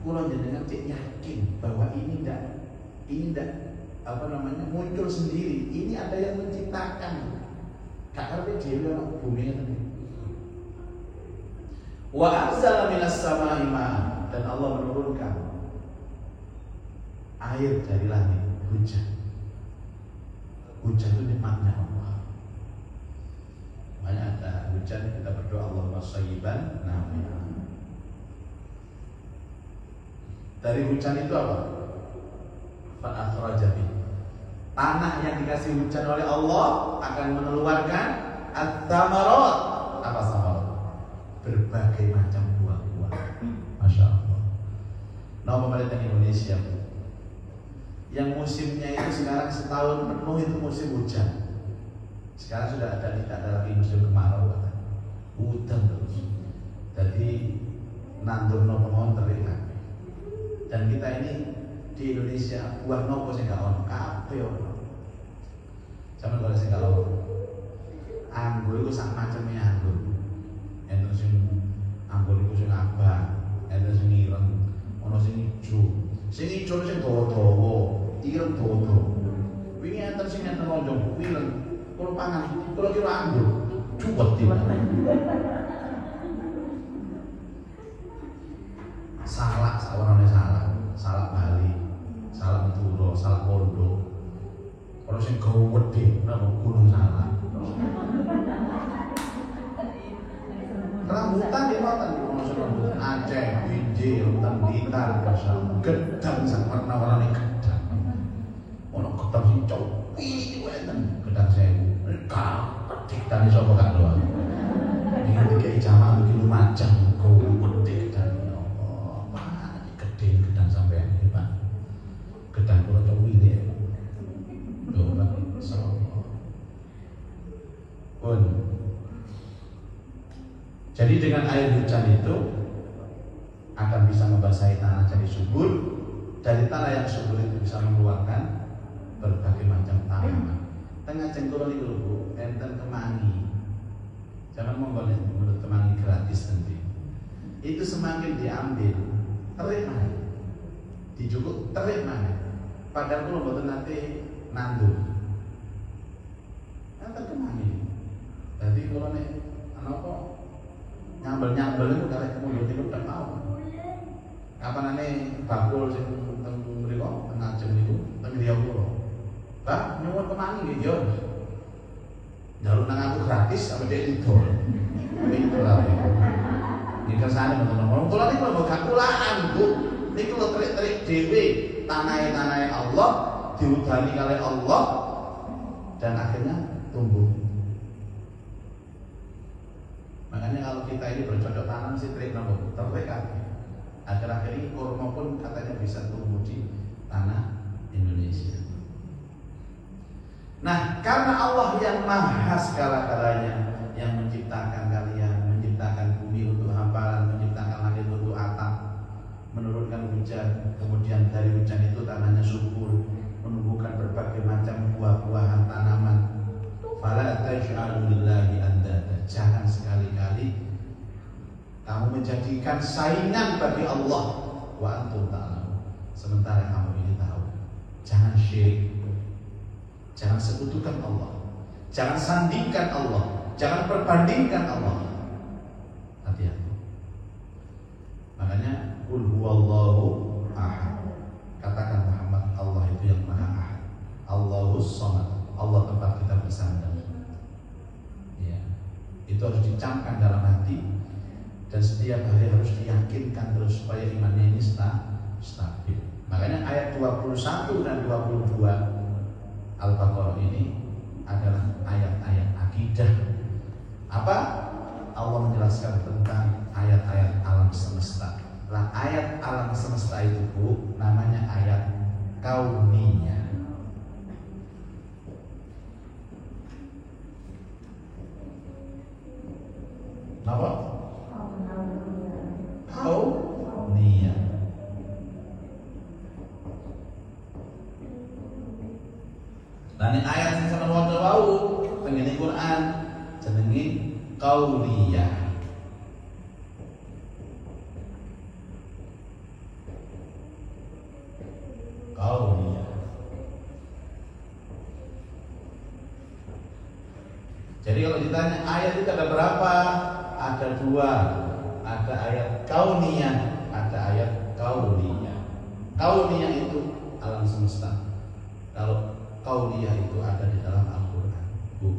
Kulo jenengan cek yakin bahwa ini tidak muncul sendiri. Ini ada yang menciptakan. Kakak dhewe bumi ini. Wa anzala minas samai ma'an, dan Allah menurunkan air dari langit, hujan. Hujan itu nikmatnya Allah. Makanya ada hujan kita berdoa Allahumma shayyiban nafi'an. Dari hujan itu apa? Fa akhraja bi. Tanah yang dikasih hujan oleh Allah akan mengeluarkan at-thamarat. Apa samarat? Berbagai macam pemerintah Indonesia, yang musimnya itu sekarang setahun penuh itu musim hujan. Sekarang sudah tidak ada lagi musim kemarau, hujan terus. Jadi nandur nopo mohon terik. Dan kita ini di Indonesia buah nopo sing gak ono kabeh ono. Sampe kalau sing gak ono. Anggur itu sak macamnya anggur. Enten sing anggur itu sing abang, enten sing ireng, ono sing ijo. Sing ijo sing dawa-dawa, ireng dawa-dawa. Wingi enten sing enten lonjong, ireng. Kalau pangan, kalau kira anggur, cukup tidak. Salak, salak Bali, salak Madura, salak Pondok. Kalau sing gede, nama gunung salak. Rambutan di mana? Rambutan Aceh, Biji, rambutan Blitar, gedang sak warna-warni gedang. Ono gedang hijau, itu enten gedang sewu. Ketik tani sapa gak doang. Iki tiga ijamah iki lumajang kok gede gedang. Gede gedang sampean iki, Pak. Gedang kula cok wili. Lho, Pak. Pun. Jadi dengan air hujan itu akan bisa membasahi tanah jadi subur. Dari tanah yang subur itu bisa mengeluarkan berbagai macam tanaman. Tengah cengkuran itu Bu, enten kemangi. Jangan monggo menurut kemangi gratis nanti. Itu semakin diambil, terik mana? Dijukuk terik mana? Padahal kalau mboten nanti nandur. Enten kemangi. Jadi kalau nek apa nyambel itu karek kemudian itu udah mau. Kapanane bakul sing teng mriku teng Aceh niku teng Riau kula. Pak, nyuwun kemangi nggih, yo. Njaluk nang aku gratis apa dhek lidol. Itu lah. Iki kersane mboten ngomong. Kula niku lho gak kulaan, Bu. Niku lho terik-terik dhewe, tanahe Allah, diudani kali Allah dan akhirnya tumbuh. Makanya kalau kita ini bercocok tanam sih terik nopo, terik kan. Akhir-akhir ini kurma pun katanya bisa tumbuh di tanah Indonesia. Nah, karena Allah yang maha segala-galanya, yang menciptakan kalian, menciptakan bumi untuk hamparan, menciptakan langit untuk atap, menurunkan hujan, kemudian dari hujan itu tanahnya subur, menumbuhkan berbagai macam buah-buahan tanaman. Fala taj'alu lillahi andada. Jangan sekali-kali kamu menjadikan saingan bagi Allah wa antum ta'lamun. Sementara kamu ini tahu. Jangan syirik. Jangan sekutukan Allah. Jangan sandingkan Allah. Jangan perbandingkan Allah. Hati-hati. Makanya qul huwallahu ahad. Katakan Muhammad, Allah itu yang maha ahad. Allahus samad. Allah tempat kita bersandar. Ya. Itu harus dicamkan dalam hati dan setiap hari harus diyakinkan terus supaya imannya ini stabil. Makanya ayat 21 dan 22 Al-Baqarah ini adalah ayat-ayat akidah. Apa? Allah menjelaskan tentang ayat-ayat alam semesta. Nah, ayat alam semesta itu Bu, namanya ayat kauniyah. Apa? Kauniyah. Nah, ini ayat yang sama waca wau tengene Quran jenenge qauliyah. Qauliyah. Jadi kalau ditanya ayat itu ada berapa? Ada dua. Ada ayat kauniyah, ada ayat qauliyah. Kauniyah itu alam semesta. Kalau kauniyah itu ada di dalam Al-Quran. Bu,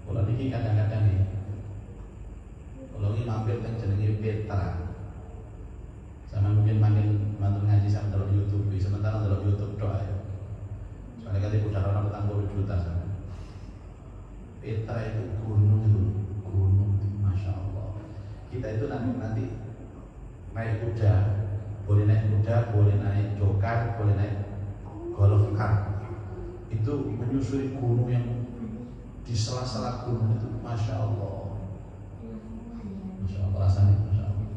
kalau ini kadang-kadang nih, kalau ini mampir kan jenenge Petra, sama mungkin mantul ngaji sama dalam YouTube, sementara dalam YouTube doa ya. Soalnya kali udah orang petang 10 juta sama. Petra itu gunung, masya Allah. Kita itu nanti naik kuda boleh naik kuda, boleh naik jokar, boleh naik golf car. Itu menyusuri gunung yang di sela-sela gunung itu, masya Allah, rasanya masya Allah.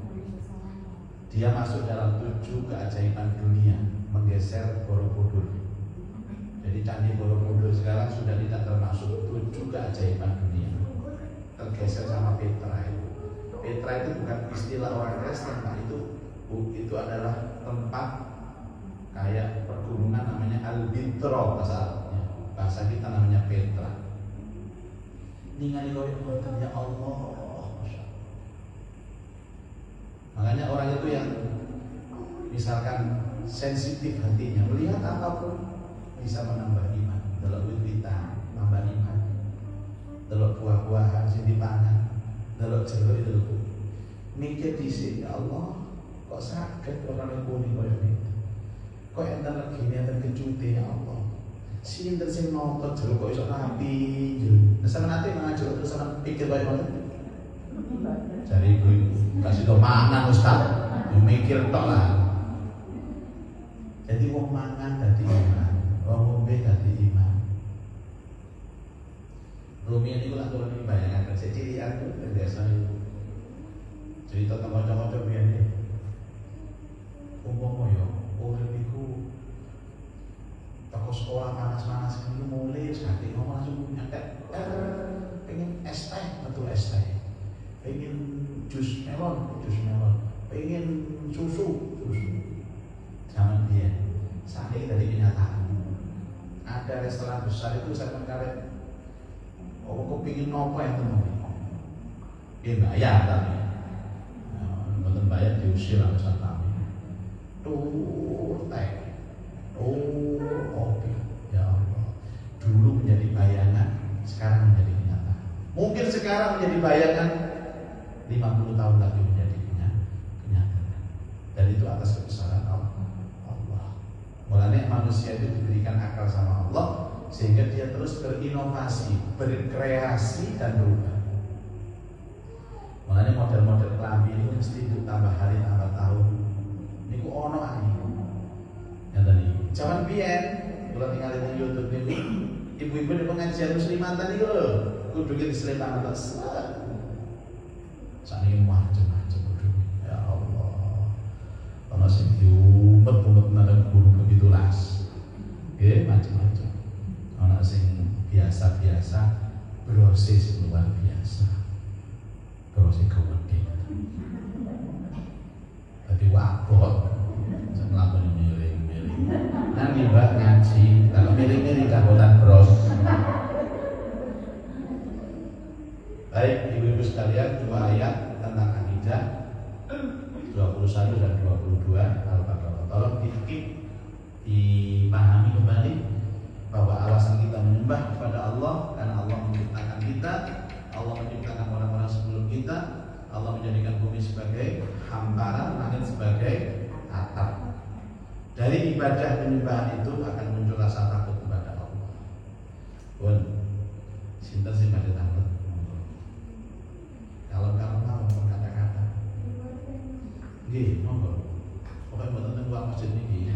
Dia masuk dalam 7 keajaiban dunia, menggeser Borobudur. Jadi Candi Borobudur sekarang sudah tidak termasuk 7 keajaiban dunia, tergeser sama Petra itu. Petra itu bukan istilah orang Kristen, Pak. Itu adalah tempat kayak pergunungan namanya Albitro bahasa kita namanya Petra. Ningali koyo ya Allah, Masya Allah. Makanya orang itu yang misalkan sensitif hatinya, melihat apapun bisa menambah iman. Delok wit-witan, tambah iman. Delok buah-buahan sing dipangan, delok jeruk itu mikir dhisik, ya Allah, kok sakit orang yang kuning koyo gitu. Kok enten legine enten kecute ya Allah. Sinten sing nonton jeruk kok iso rapi jeruk. Sampeyan nate mangan jeruk terus sampeyan pikir koyo ngoten. Cari ibu kasih tau mangan Ustaz, yo mikir tok lah. Jadi wong mangan dadi iman, wong ngombe dadi iman. Rumiyin iku lak turun bayangan kerja cilian itu biasa itu. Cerita tentang kanca-kanca biyen. Umpama yo urip iku toko sekolah panas-panas iki mulai sakit ngomong langsung nyantek. Pengen es teh, betul es teh. Pengen jus melon, pengen susu. Zaman dia, saat ini dari kenyataan. Ada restoran besar itu saya mengkaret. Oh, kok pengen nopo yang temen? Dia bayar tapi, betul bayar diusir sama satpam. Tuh teh, kopi, ya Allah. Dulu menjadi bayangan, sekarang menjadi kenyataan. Mungkin sekarang menjadi bayangan. 50 tahun lagi menjadi kenyataan. Dan itu atas kebesaran Allah. Mulanya manusia itu diberikan akal sama Allah sehingga dia terus berinovasi, berkreasi dan berubah. Mulanya model-model kelambi ini mesti tambah hari tambah tahun. Ini ku ono ani. Ya tadi. Zaman biyen kalau tinggal di YouTube ini, ibu-ibu di pengajian muslimatan itu loh, kudu diselepan atas. Sani macam-macam udah, ya Allah. Kalau sing diumpet-umpet nang gunung begitu las, macam-macam. Kalau sing biasa-biasa, proses luar biasa, proses kewedin. Tapi wabot, saya melakukan miring-miring. Nanti mbak ngaji, kalau miring-miring kabutan bros. Baik, ibu-ibu sekalian, 2 ayat tentang akidah 21 dan 22 Al-Baqarah. Tolong dipahami kembali bahwa alasan kita menyembah kepada Allah karena Allah menciptakan kita, Allah menciptakan orang-orang sebelum kita, Allah menjadikan bumi sebagai hamparan, langit sebagai atap. Dari ibadah penyembahan itu akan muncul rasa takut kepada Allah. Pun, cinta sih pada takut. Kalau kata-kata, gih, monggo. Pokoknya buat tentang buat masjid ini.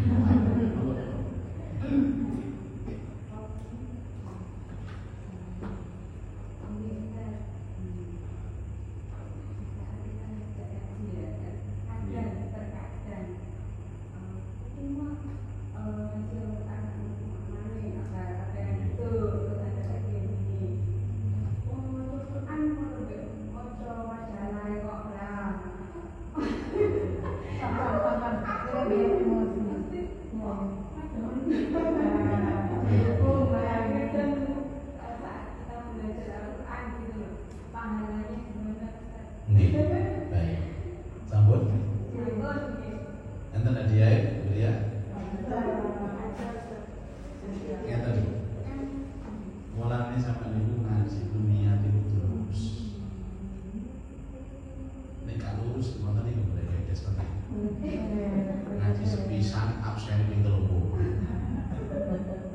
Ngaji sepisan absen ping 3.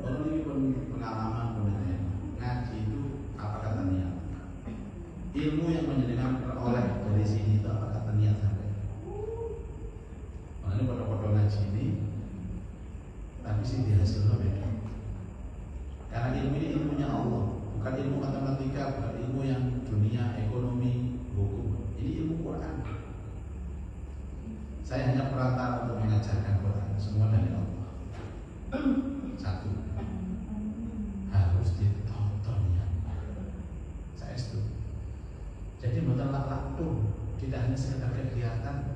Kalau ini pun pengalaman sebenarnya. Ngaji itu apa kata niat? Ilmu yang menjadikan peroleh dari sini itu apa kata niat sampai? Makanya pada Saya hanya perantara untuk mengajarkan Quran. Semua dari Allah. Satu, harus ditonton ya. Saya setuju. Jadi bukan laku, tidak hanya sekedar kegiatan.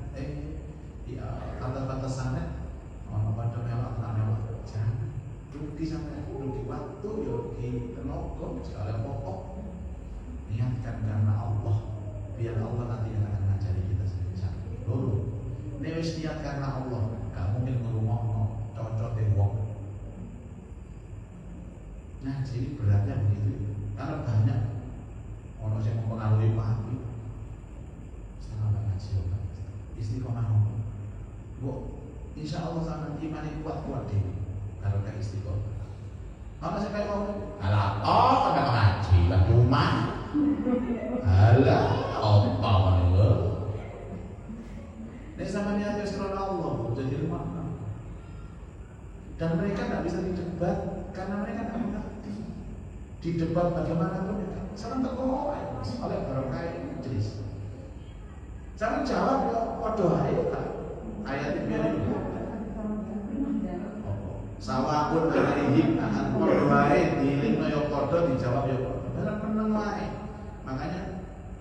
Atas-atas sana, orang pada mewah, jangan. Rugi sampai rugi waktu, rugi tenaga, segala pokok. Niatkan karena Allah, biar Allah nanti yang akan mengajari kita sendiri. Dulu, ini wis niat karena Allah, gak mungkin ngurungokno cocok wong. Nah, jadi beratnya begitu, karena banyak orang yang mempengaruhi pagi. Sama ngaji, istiqomah ngomong. Bu, insya Allah sama iman yang kuat deh. Kalau kayak istiqomah. Mana sih kayak ngomong? Alah, kata ngaji lah rumah. Alah, apa lo? Ini sama niatnya sekolah Allah, jadi rumah. Dan mereka tidak bisa didebat karena mereka tidak mengerti. Didebat bagaimanapun ya, sekarang terkawal oleh barokah Idris. Jangan jawab ya, waduh ayo kan. Ayat ini sawahun alaihi akan wae dilingno yo padha dijawab yo padha. Bener meneng wae. Makanya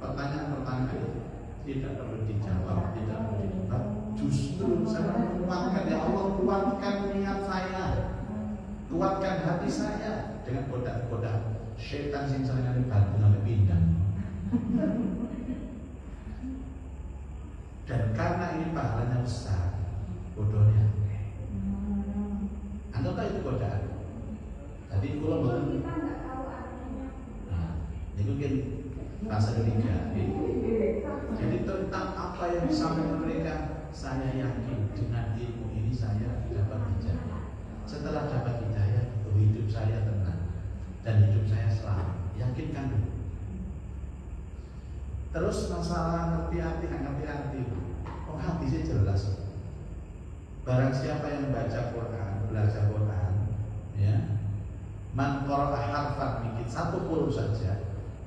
pertanyaan-pertanyaan tidak perlu dijawab, tidak perlu didebat. Justru saya menguatkan ya Allah, kuatkan niat saya, kuatkan hati saya dengan godaan-godaan setan sing sering bantu nang pindah. Dan karena ini pahalanya besar, bodohnya. Anda tahu itu godaan. Tadi kalau betul. Nah, ini mungkin bahasa ketiga. Jadi tentang apa yang disampaikan mereka, saya yakin dengan ilmu ini saya dapat hidayah. Setelah dapat hidayah, hidup saya tenang dan hidup saya selamat. Yakinkan dulu. Terus masalah ngerti hati. Oh, hati saya jelas. Barang siapa yang baca Quran, belajar Quran, ya, man qara'a harfan min satu huruf saja,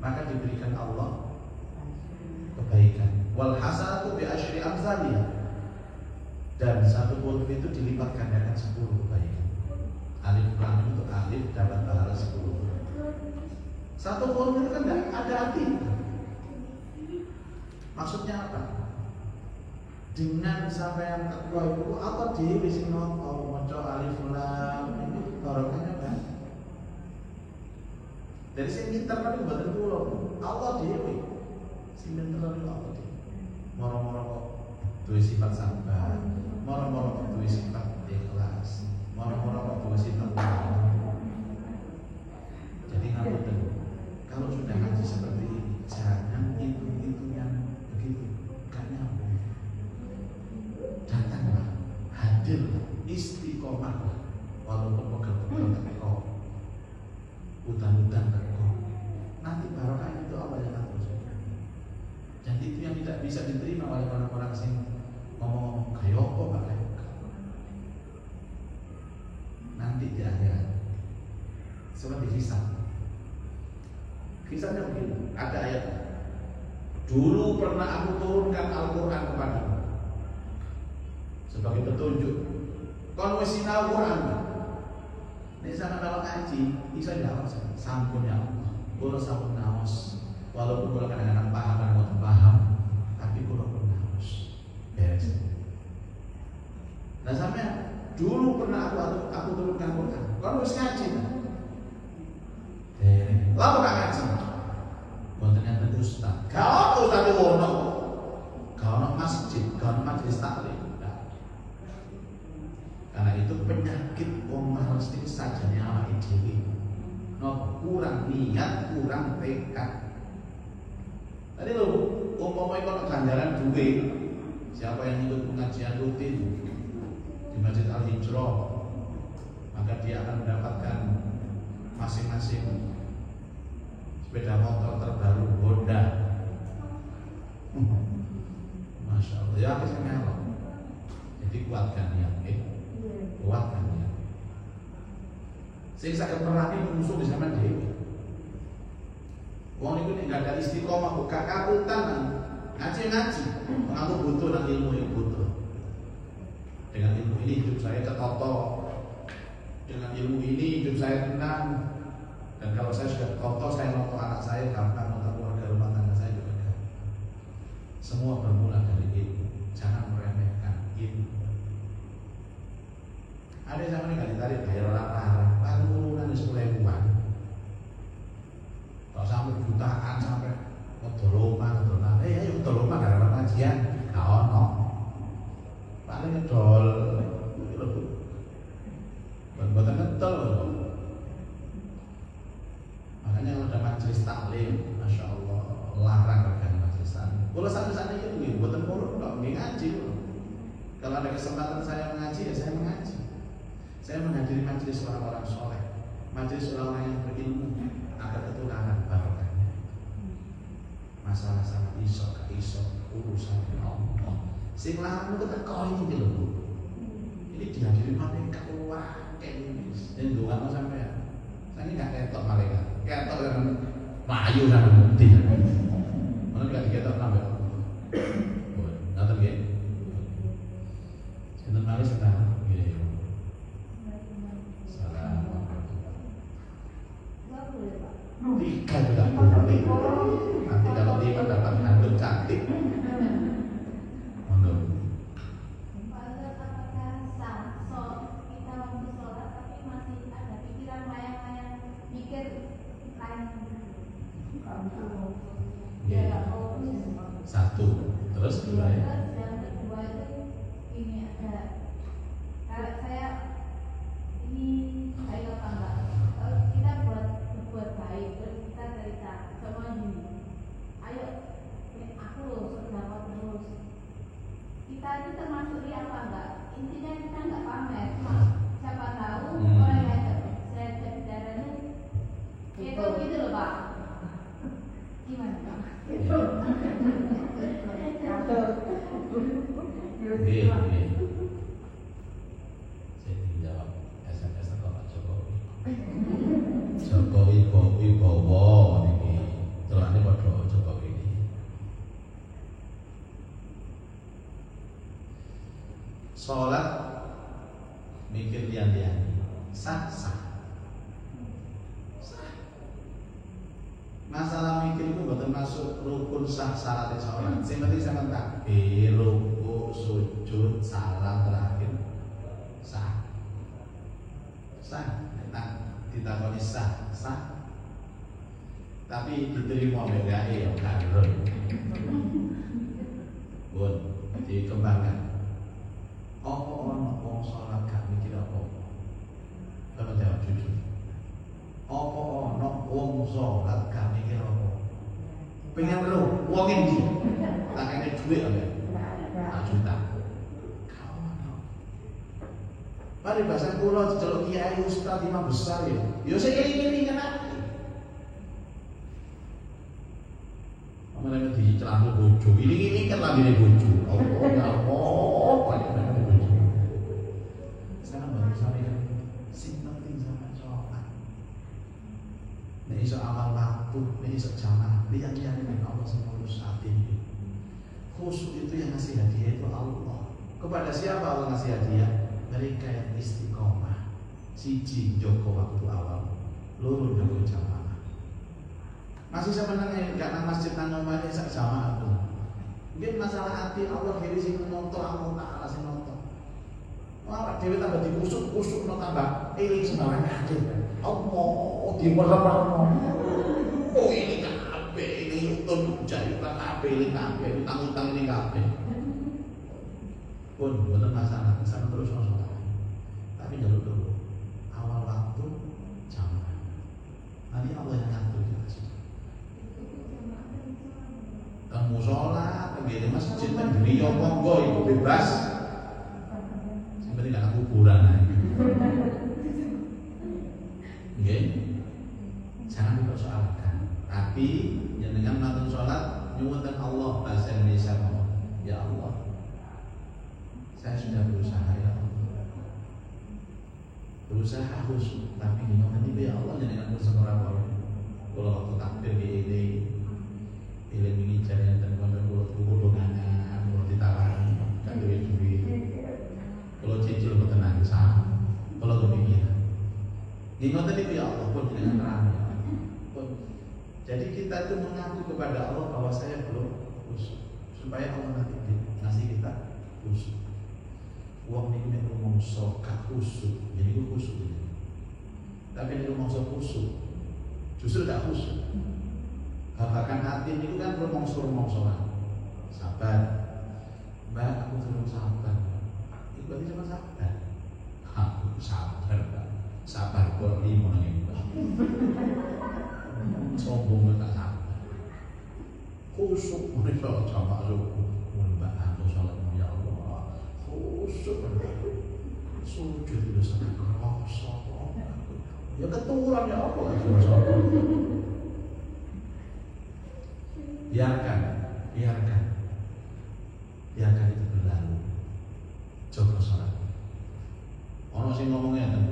maka diberikan Allah kebaikan. Wal hasanatu bi asyri amsalih. Dan satu huruf itu dilipat gandakan 10 kebaikan. Alif lam itu alif dapat pahala 10. Satu huruf itu kan ada arti. Maksudnya apa? Dengan sampai yang kedua itu apa dewi sing maca alif lam ini barokahnya kan? Dari sing pinter kan mboten kula. Allah dewi sing pinter niku Allah dewi. Moro-moro kok duwe sifat sabar, moro-moro kok duwe sifat ikhlas, moro-moro kok duwe sifat jadi ngapunten. Kalau sudah ngaji seperti ini, jangan itu yang begitu, gak nyambung. Datanglah, hadirlah, istiqomahlah, walaupun pegel-pegel teko, udan-udan teko, nanti barokah itu Allah yang atur. Jadi itu yang tidak bisa diterima oleh orang-orang sing ngomong kayoko Pak. Nanti di akhirat seperti kisahnya begini, ada ayat. Dulu pernah aku turunkan Al-Quran kepadamu sebagai petunjuk. Kon wis sinau Quran. Nek sampeyan kalau ngaji, iso jawab sampun ya Allah. Kula sampun naos. Walaupun kula kadang-kadang paham dan mboten paham, tapi kula pun naos. Beres. Nah sampeyan dulu pernah aku turunkan Quran. Kon wis ngaji. Lalu gak ngaji. Mboten enten ustaz. Kalau ustaz ono, kalau masjid, kalau majelis taklim. Karena itu penyakit umat mesti sajane awake dhewe. No, kurang niat, kurang tekad. Tadi lho, umpama iku ganjaran duwe. Siapa yang ikut pengajian rutin di Masjid Al-Hijrah, maka dia akan mendapatkan masing-masing sepeda motor terbaru Honda. Masya Allah, ya kesana. Jadi kuatkan niat, kuatkan niat. Sing saged merani musuh di zaman dhewe. Wong niku nek gak ada istiqomah buka kabutan ngaji, mengaku butuh nang ilmu iki butuh. ini hidup saya ketoto, dengan ilmu ini hidup saya tenang. Dan kalau saya sudah kotor, saya noto anak saya gampang, noto keluarga rumah tangga saya juga gampang. Semua bermula dari ilmu. Jangan meremehkan ilmu. Ada yang sama nggak ditarik bayar orang-orang, lalu urunan di 10.000-an. Kalau sampai jutaan, sampai ngedoloma. Ayo ngedoloma gak ada pengajian, gak ono. Paling ngedol, buatan ngedol. Makanya kalau ada majelis taklim, masya Allah, larang rekan majelis taklim. Kalau sampai itu, buatan mulut nggak ngaji. Kalau ada kesempatan saya mengaji, ya saya mengaji. Saya menghadiri majelis orang-orang soleh, majelis orang-orang yang berilmu, agar ketularan barokahnya. Masalah sama iso, urusan Allah. Sing lamu keteko iki lho. Ini dihadiri malaikat wah kayak ini. Dan doa sampai saya ini nggak ketok malaikat. Ketok kan mayu kan mesti. Mana enggak diketok sampai. Ngaten nggih. Sinten malih sekarang nggih. Salam. Tiga juga boleh. Nanti kalau dia mendapat handuk cantik. Satu, terus dua ya. Yang kedua itu ini ada, kalau saya ini ayo apa enggak? Kalau kita buat baik, terus kita cerita sama ini, ayo aku loh sedekah terus. Kita itu termasuk dia apa enggak? Intinya kita enggak pamer, siapa tahu orang yang saya darahnya itu gitu loh Pak. Gimana Pak? Iya. Saya dijawab SMS atau Pak Jokowi. Jokowi bawa niki. Celane padha Jokowi iki. Salat mikir liyan-liyan. Sah. Masalah mikir itu bukan masuk rukun sah syarat sholat. Yang penting saya takbir, ruku, sujud, salam terakhir sah. Nah, ditakoni sah. Tapi diterima begae ya karun. Bun, dikembangkan. Apa ono wong sholat gak mikir apa? Coba jawab jujur. Apa ono wong sholat gak mikir apa? Pengen lu, wong endi? Tak kene dhuwit ya. Tak juta. Mari bahasa kula diceluk kiai ustaz imam besar ya. Ya sing eling-eling kenapa? Amarane dicelak bojo. Ini kan lambene bojo. Oh, banyak banget bojo. Sekarang baru sampai sing penting sama sholat. Nek iso amal waktu, nek iso jamaah, lihat-lihat dengan Allah semua saat ini. Khusyuk itu yang ngasih hadiah itu Allah. Kepada siapa Allah ngasih hadiah? Mereka yang istiqomah. Siji joko waktu awal, loro joko jamaah. Masih sebenarnya enggak nang masjid nang omah sak jamaah tuh. Mungkin masalah hati Allah diri sing nonton Allah Taala sing nonton. Wah, dhewe tambah dikusuk-kusuk no tambah eling sembarang kabeh. Allah dimerem-merem. Oh ini kabeh, ini utun jayutan kabeh, ini kabeh, utang-utang ini kabeh. Pun bener masalah, sama terus sholat. Tapi jalur dulu awal waktu jamaah. Nanti Allah yang ngatur kita semua. Kamu sholat, di masjid negeri, ya monggo itu bebas. Seperti nggak kuburan aja. Oke, jangan dipersoalkan. Tapi jangan nonton sholat, nyuwun Allah bahasa Indonesia mau. Ya Allah, saya sudah berusaha ya Allah. Berusaha khusyuk, tapi gimana nih ya Allah jangan berusaha orang. Kalau waktu takbir ini ini jalan dan kalau kudu dongangan, kalau ditawarin kan duit. Kalau cicil Jadi kita itu mengaku kepada Allah bahwa saya belum khusyuk, supaya Allah nanti ngasih kita khusyuk. Wong niku nek rumangsa gak khusyuk, jadi ku khusyuk. Tapi nek rumangsa khusyuk, justru gak khusyuk. Bahkan hati niku kan rumangsa-rumangsa. Sabar. Mbak, aku belum sabar. Itu berarti cuma sabar. Aku sabar, Mbak. Sabar kok limo nang iki. Sombong tak sabar. Khusyuk menika jamaah subuh. Mbak, aku salat ya Allah. Khusyuk. Sujud itu sangat kerasa. Ya keturunan ya Allah. Biarkan itu berlalu. Coba sholat. Ono sing ngomongnya kan,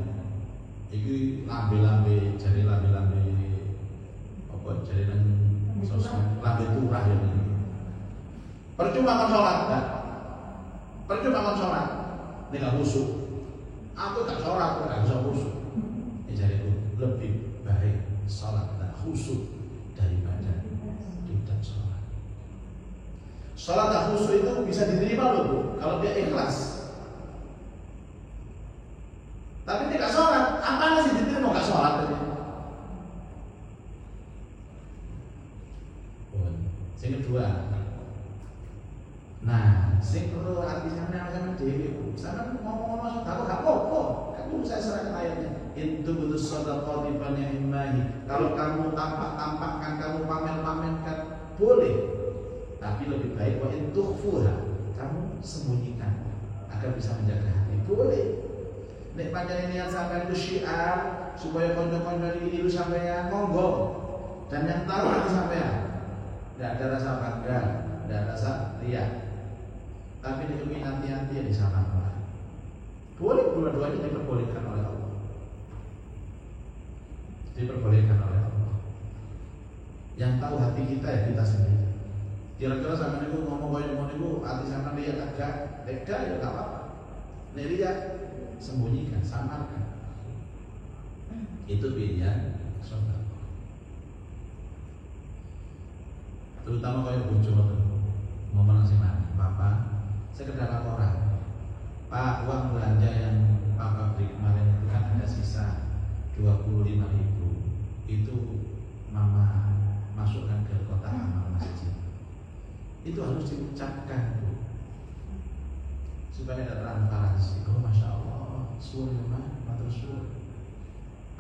iki lambe-lambe, jari lambe-lambe, apa jari nang sosmed, lambe turah ya. Percuma kan sholat, kan? Percuma kan sholat, ini gak khusyuk. Aku gak sholat, aku gak bisa khusyuk. Ini jari itu lebih baik sholat tak khusyuk daripada tidak sholat. Sholat tak khusyuk itu bisa diterima loh Bu, kalau dia ikhlas. Tapi tidak sholat, apa sih diterima gak sholat ini? Yang kedua, nah, sing perlu hati sama dewi Bu, sama ngomong-ngomong aku gak apa-apa, kamu saya serahkan ayatnya. Itu betul sedekah di ni'mahi. Kalau kamu tampak-tampakkan, kamu pamer-pamerkan, boleh. Tapi lebih baik wa in tukhfuha, kamu sembunyikan agar bisa menjaga hati. Boleh. Nek pancen niat sampean itu syiar supaya kanca-kanca niru sampean, monggo. Dan yang tahu hati sampean. Tidak ada rasa bangga, tidak ada rasa riya. Tapi demi nanti-nanti ya di sana. Boleh, dua-duanya diperbolehkan oleh Allah. Diperbolehkan oleh Allah. Yang tahu hati kita ya kita sendiri. Kira-kira sama niku ngomong kaya ngono niku ati sampean liya agak lega ya enggak apa-apa. Nek liya sembunyikan, samarkan. Itu pilihan saudara. Terutama kaya bojo ngomong nang sing Papa, sekedar laporan. Pak, uang belanja yang Papa beli kemarin itu kan ada sisa 25.000. Itu Mama masukkan ke kotak amal masjid. Itu harus diucapkan Bu, supaya ada transparansi. Oh Masya Allah, suur ya matur suur.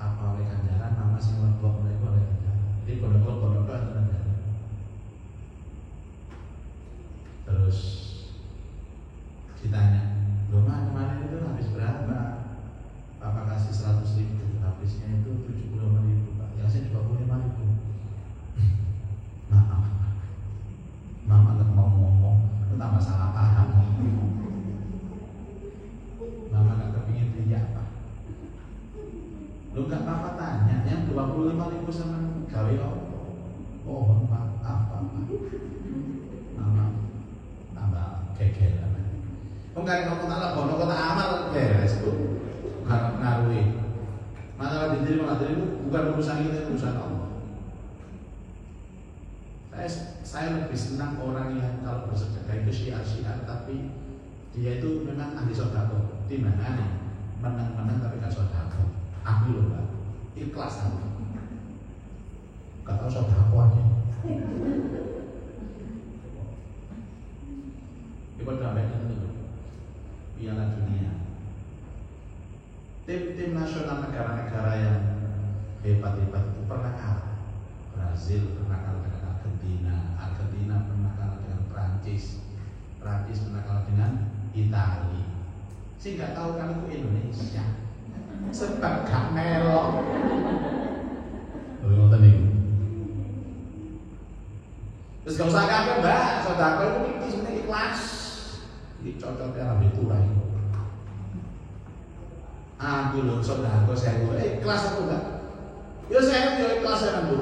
Apa oleh ganjaran Mama sing lebok oleh ganjaran. Jadi pondok-pondok itu ganjaran. Terus ditanya, loh Ma kemarin itu habis berapa? Papa kasih 100.000, habisnya itu 75.000 Pak. Yang saya 25.000. Maaf, Mama gak mau ngomong, pertama salah paham. Mama gak kepingin riak Pak. Lu gak apa-apa tanya, yang 25.000 sama gawe apa? Mohon maaf Pak. Mama tambah geger. Mungkin kalau tak bono kota amal beres Bu, bukan ngaruhi. Masalah diterima itu bukan urusan kita, urusan Allah. Saya lebih senang orang yang kalau bersedekah itu syiar-syiar, tapi dia itu memang ahli sedekah. Di mana nih? Menang-menang tapi gak sedekah. Aku loh Mbak, ikhlas aku. Gak tahu sedekah aja. Ikut damainya itu Piala Dunia. Tim-tim nasional negara-negara yang hebat-hebat itu pernah kalah. Brazil pernah kalah dengan Argentina pernah kalah dengan Prancis pernah kalah dengan Italia. Sih nggak tahu kan itu Indonesia. Sebab gak melok. Terus gak usah kaget Mbak, saudara itu sebenarnya ikhlas. Ini cocoknya rambi turah itu. Aku loh saudara saya ikhlas aku enggak. Ya saya ikhlas saya rambi.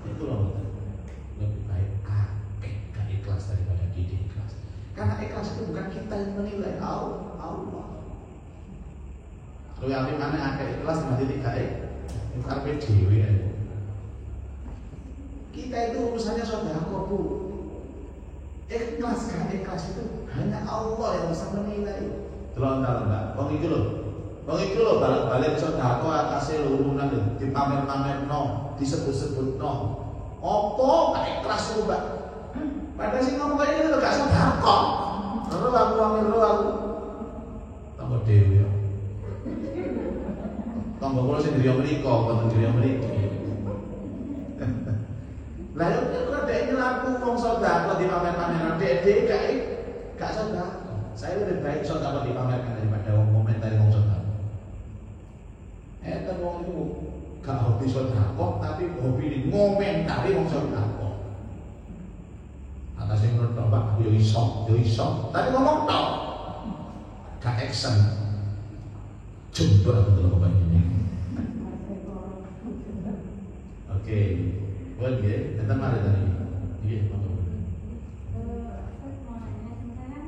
Itu loh. Lebih baik gak ikhlas daripada tidak ikhlas. Karena ikhlas itu bukan kita yang menilai, Allah. Kalau yang mana agak ikhlas berarti tidak ikhlas. Karena dewi ya. Kita itu urusannya sedekah, Bu. Ikhlas kan, ikhlas itu hanya Allah yang bisa menilai. Delok Mbak, wong iki lho balik sedekah akase urunan dipamer-pamerno, disebut-sebutno. Apa gak ikhlas itu, Mbak? Padahal sing ngomong kaya ngene lho gak sedekah. Terus aku tambah dhewe ya. Tambah kula sing griya mriku, boten griya mriki. Lah yo nek dhek nyelaku wong sedekah dipamer-pamerno, dhek gak sedekah. Saya lebih baik sedekah dipamerkan daripada wong komentari wong sedekah. Wong itu gak hobi sedekah, tapi hobi ngomentari wong sedekah. Atas yang menurut Mbak, aku yo iso. Tapi ngomong tok, gak action. Coba betul Bapak ini. Oke, boleh ya? Kita mari tadi. Iya, betul. Saya mau nanya, misalnya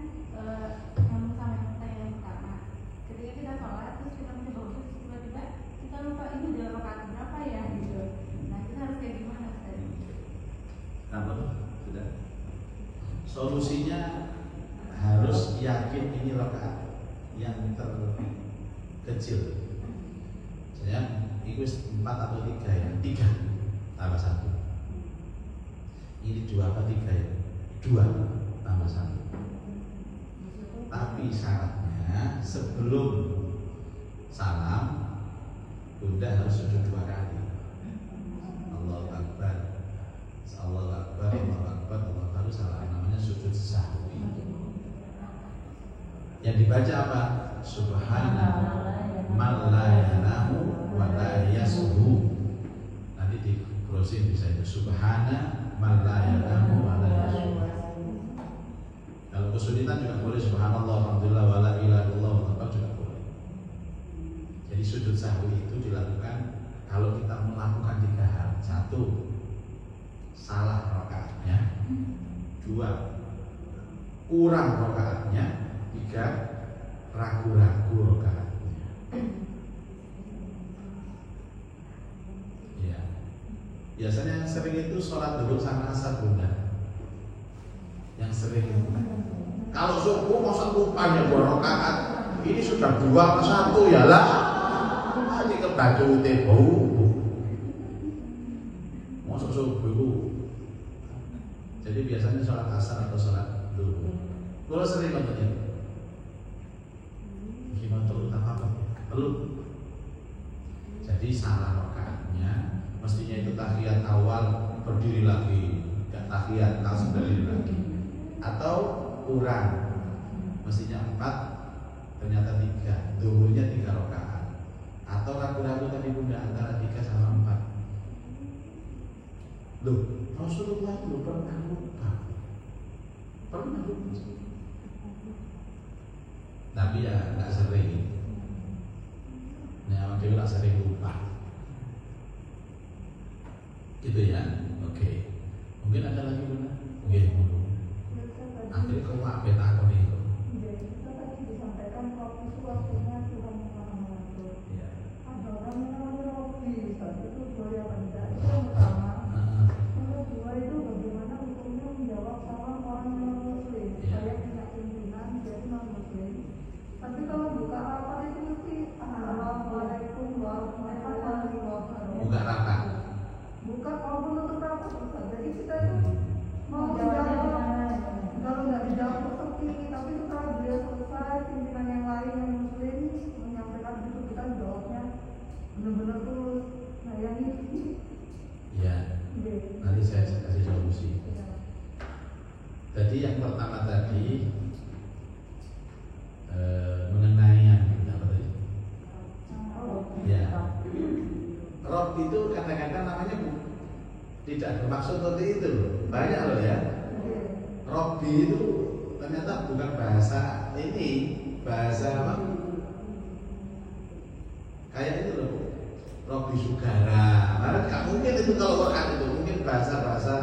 nyambung sama yang pertanyaan pertama. Ketika kita sholat, terus kita mencoba terus tiba-tiba kita lupa ini udah rakaat berapa ya gitu. Nah kita harus kayak gimana tadi? Apa? Sudah. Solusinya harus yakin ini rakaat yang terkecil. Saya itu 4 atau 3 ya? 3 tambah 1. Ini 2 apa 3 ya? 2 tambah 1. Tapi syaratnya sebelum salam Bunda harus sujud 2 kali. Allahu Akbar, Allahu Akbar, Allahu Akbar, Allahu Akbar, salah namanya sujud sahwi. Yang dibaca apa? Subhana man la yanamu wa la yashu. Nanti di closing bisa itu Subhana man la yanamu wa la yashu. Kalau kesulitan juga boleh Subhanallah, Alhamdulillah, wa la ilaha illallah, Allahu akbar juga boleh. Jadi sujud sahwi itu dilakukan kalau kita melakukan 3 hal. 1, salah rakaatnya. 2, kurang rakaatnya. 3, ragu-ragu rakaatnya. Ya. Biasanya yang sering itu sholat duduk sama asar Bunda. Yang sering itu. Kalau subuh masa lupanya 2 rakaat, ini sudah 2 ke 1 ya lah. Ini kebaca bau. Masa subuh. Jadi biasanya sholat asar atau sholat duhur. Kalau sering banget gimana terus apa? Perlu. Jadi salah rakaatnya, mestinya itu tahiyat awal berdiri lagi, gak tahiyat langsung berdiri lagi. Atau kurang, mestinya 4, ternyata 3, duhurnya 3 rakaat. Atau ragu-ragu tadi Bunda antara 3 sama 4. Loh, Rasulullah itu pernah lupa. Tapi ya nggak sering. Nah, dia nggak sering lupa. Gitu ya. Oke. Mungkin ada lagi Bunda? Mungkin dulu. Akhirnya kau apa aku nih? Kita tadi disampaikan waktu itu waktunya Tuhan yang Maha mengatur. Ada orang yang namanya Robi, saat itu boleh apa tidak? Itu yang pertama. Yang kedua itu bagaimana hukumnya menjawab salam orang yang Muslim. Saya punya pimpinan jadi non Muslim. Tapi kalau buka rapat itu mesti Assalamualaikum warahmatullahi wabarakatuh. Buka rapat. Buka kalau menutup rapat bisa. Jadi kita itu mau jawab. Kalau nggak dijawab seperti, tapi setelah beliau selesai, pimpinan yang lain yang Muslim menyampaikan itu kita jawabnya benar-benar tulus. Nah yang ini. Ya. Nanti saya kasih solusi. Jadi yang pertama tadi mengenai yang apa tadi? Ya. Rob itu kadang-kadang namanya tidak bermaksud seperti itu loh. Banyak loh ya. Robi itu ternyata bukan bahasa ini, bahasa apa? Kayak itu loh. Robi Sugara. Nah, nggak mungkin itu kalau Quran itu, mungkin bahasa-bahasa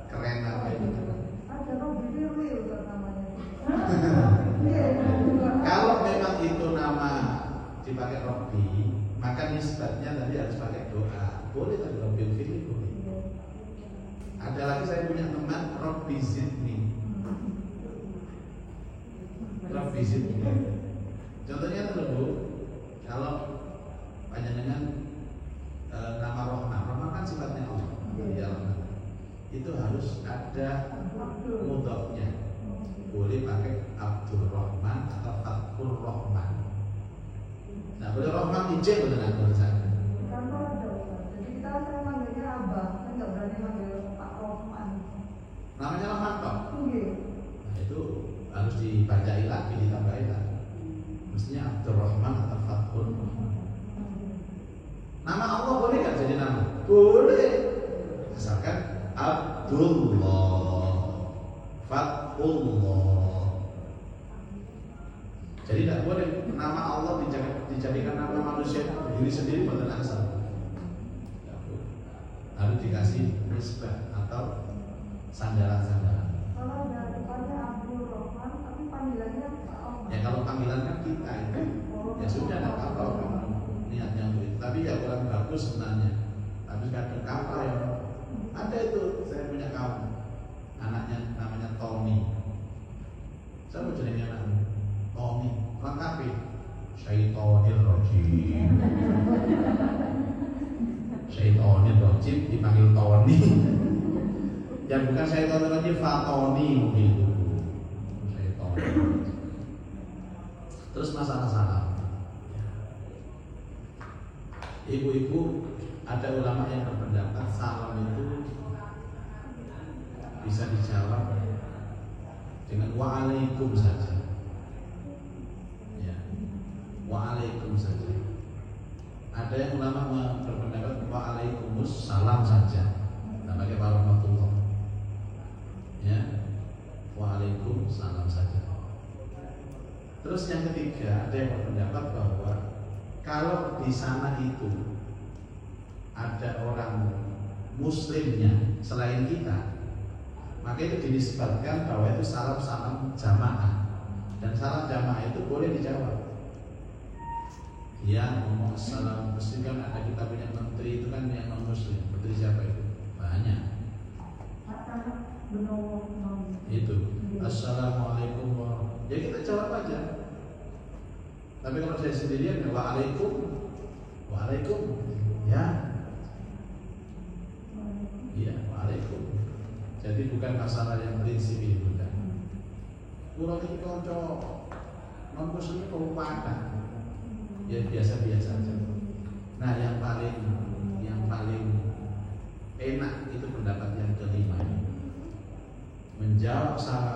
keren apa itu. Ada Robi Firly namanya. Kalau memang itu nama dipakai Robi, maka nisbatnya tadi harus pakai doa. Boleh tadi Robi Firly boleh. Ada lagi saya punya teman Robby Zidni. Robby Zidni. Contohnya itu Bu, kalau panjenengan nama Rahman kan sifatnya Allah. Ya, itu harus ada mudhofnya. Boleh pakai Abdurrahman atau Fathur Rahman. Nah, boleh Rahman ijek dengan tulisannya. Kantor ada Ustaz. Jadi kita saya manggilnya Abah, kan nggak berani manggil Pak Rahman. Namanya Rahman kok. Iya. Nah, itu harus dibacai lagi, ditambahin lagi. Mestinya Abdurrahman atau Fathur Rahman. Nama Allah boleh nggak jadi nama? Boleh. Asalkan Abdullah, Fathullah. Jadi tidak boleh nama Allah dijadikan nama manusia diri sendiri bukan asal. Harus dikasih nisbah atau sandaran-sandaran. Kalau ada depannya Abdul Rahman, tapi panggilannya Pak Rahman. Ya kalau panggilan kan kita itu, ya sudah tidak apa-apa niatnya untuk itu. Tapi ya kurang bagus sebenarnya. Tapi kadang kapal yang ada itu, saya punya kawan, anaknya namanya Tommy. Saya mau jenengin anaknya Tommy, lengkapi Syaitonir Rajim. Syaitonir Rajim dipanggil Tony. Yang bukan Syaitonir Rajim, Fatoni begitu. Syaitonir. Terus masalah salam. Ibu-ibu, ada ulama yang berpendapat salam itu bisa dijawab dengan waalaikum saja. Ya, waalaikum saja. Ada yang ulama berpendapat waalaikumus salam saja, tidak pakai warahmatullah. Ya, waalaikum salam saja. Terus yang ketiga, ada yang berpendapat bahwa kalau di sana itu ada orang muslimnya selain kita, maka itu dinisbatkan bahwa itu salam jamaah. Dan salam jamaah itu boleh dijawab. Ya, ngomong assalam. Mesti kan ada kita punya menteri itu kan yang non muslim. Menteri siapa itu? Banyak. Itu. Assalamualaikum warahmatullahi wabarakatuh. Ya kita jawab aja. Tapi kalau saya sendirian, waalaikum, waalaikum, ya, iya, waalaikum. Jadi bukan masalah yang prinsip itu kan. Kalau kita non muslim kelupaan, ya biasa-biasa aja. Nah, yang paling enak itu pendapat yang kelima, menjawab salam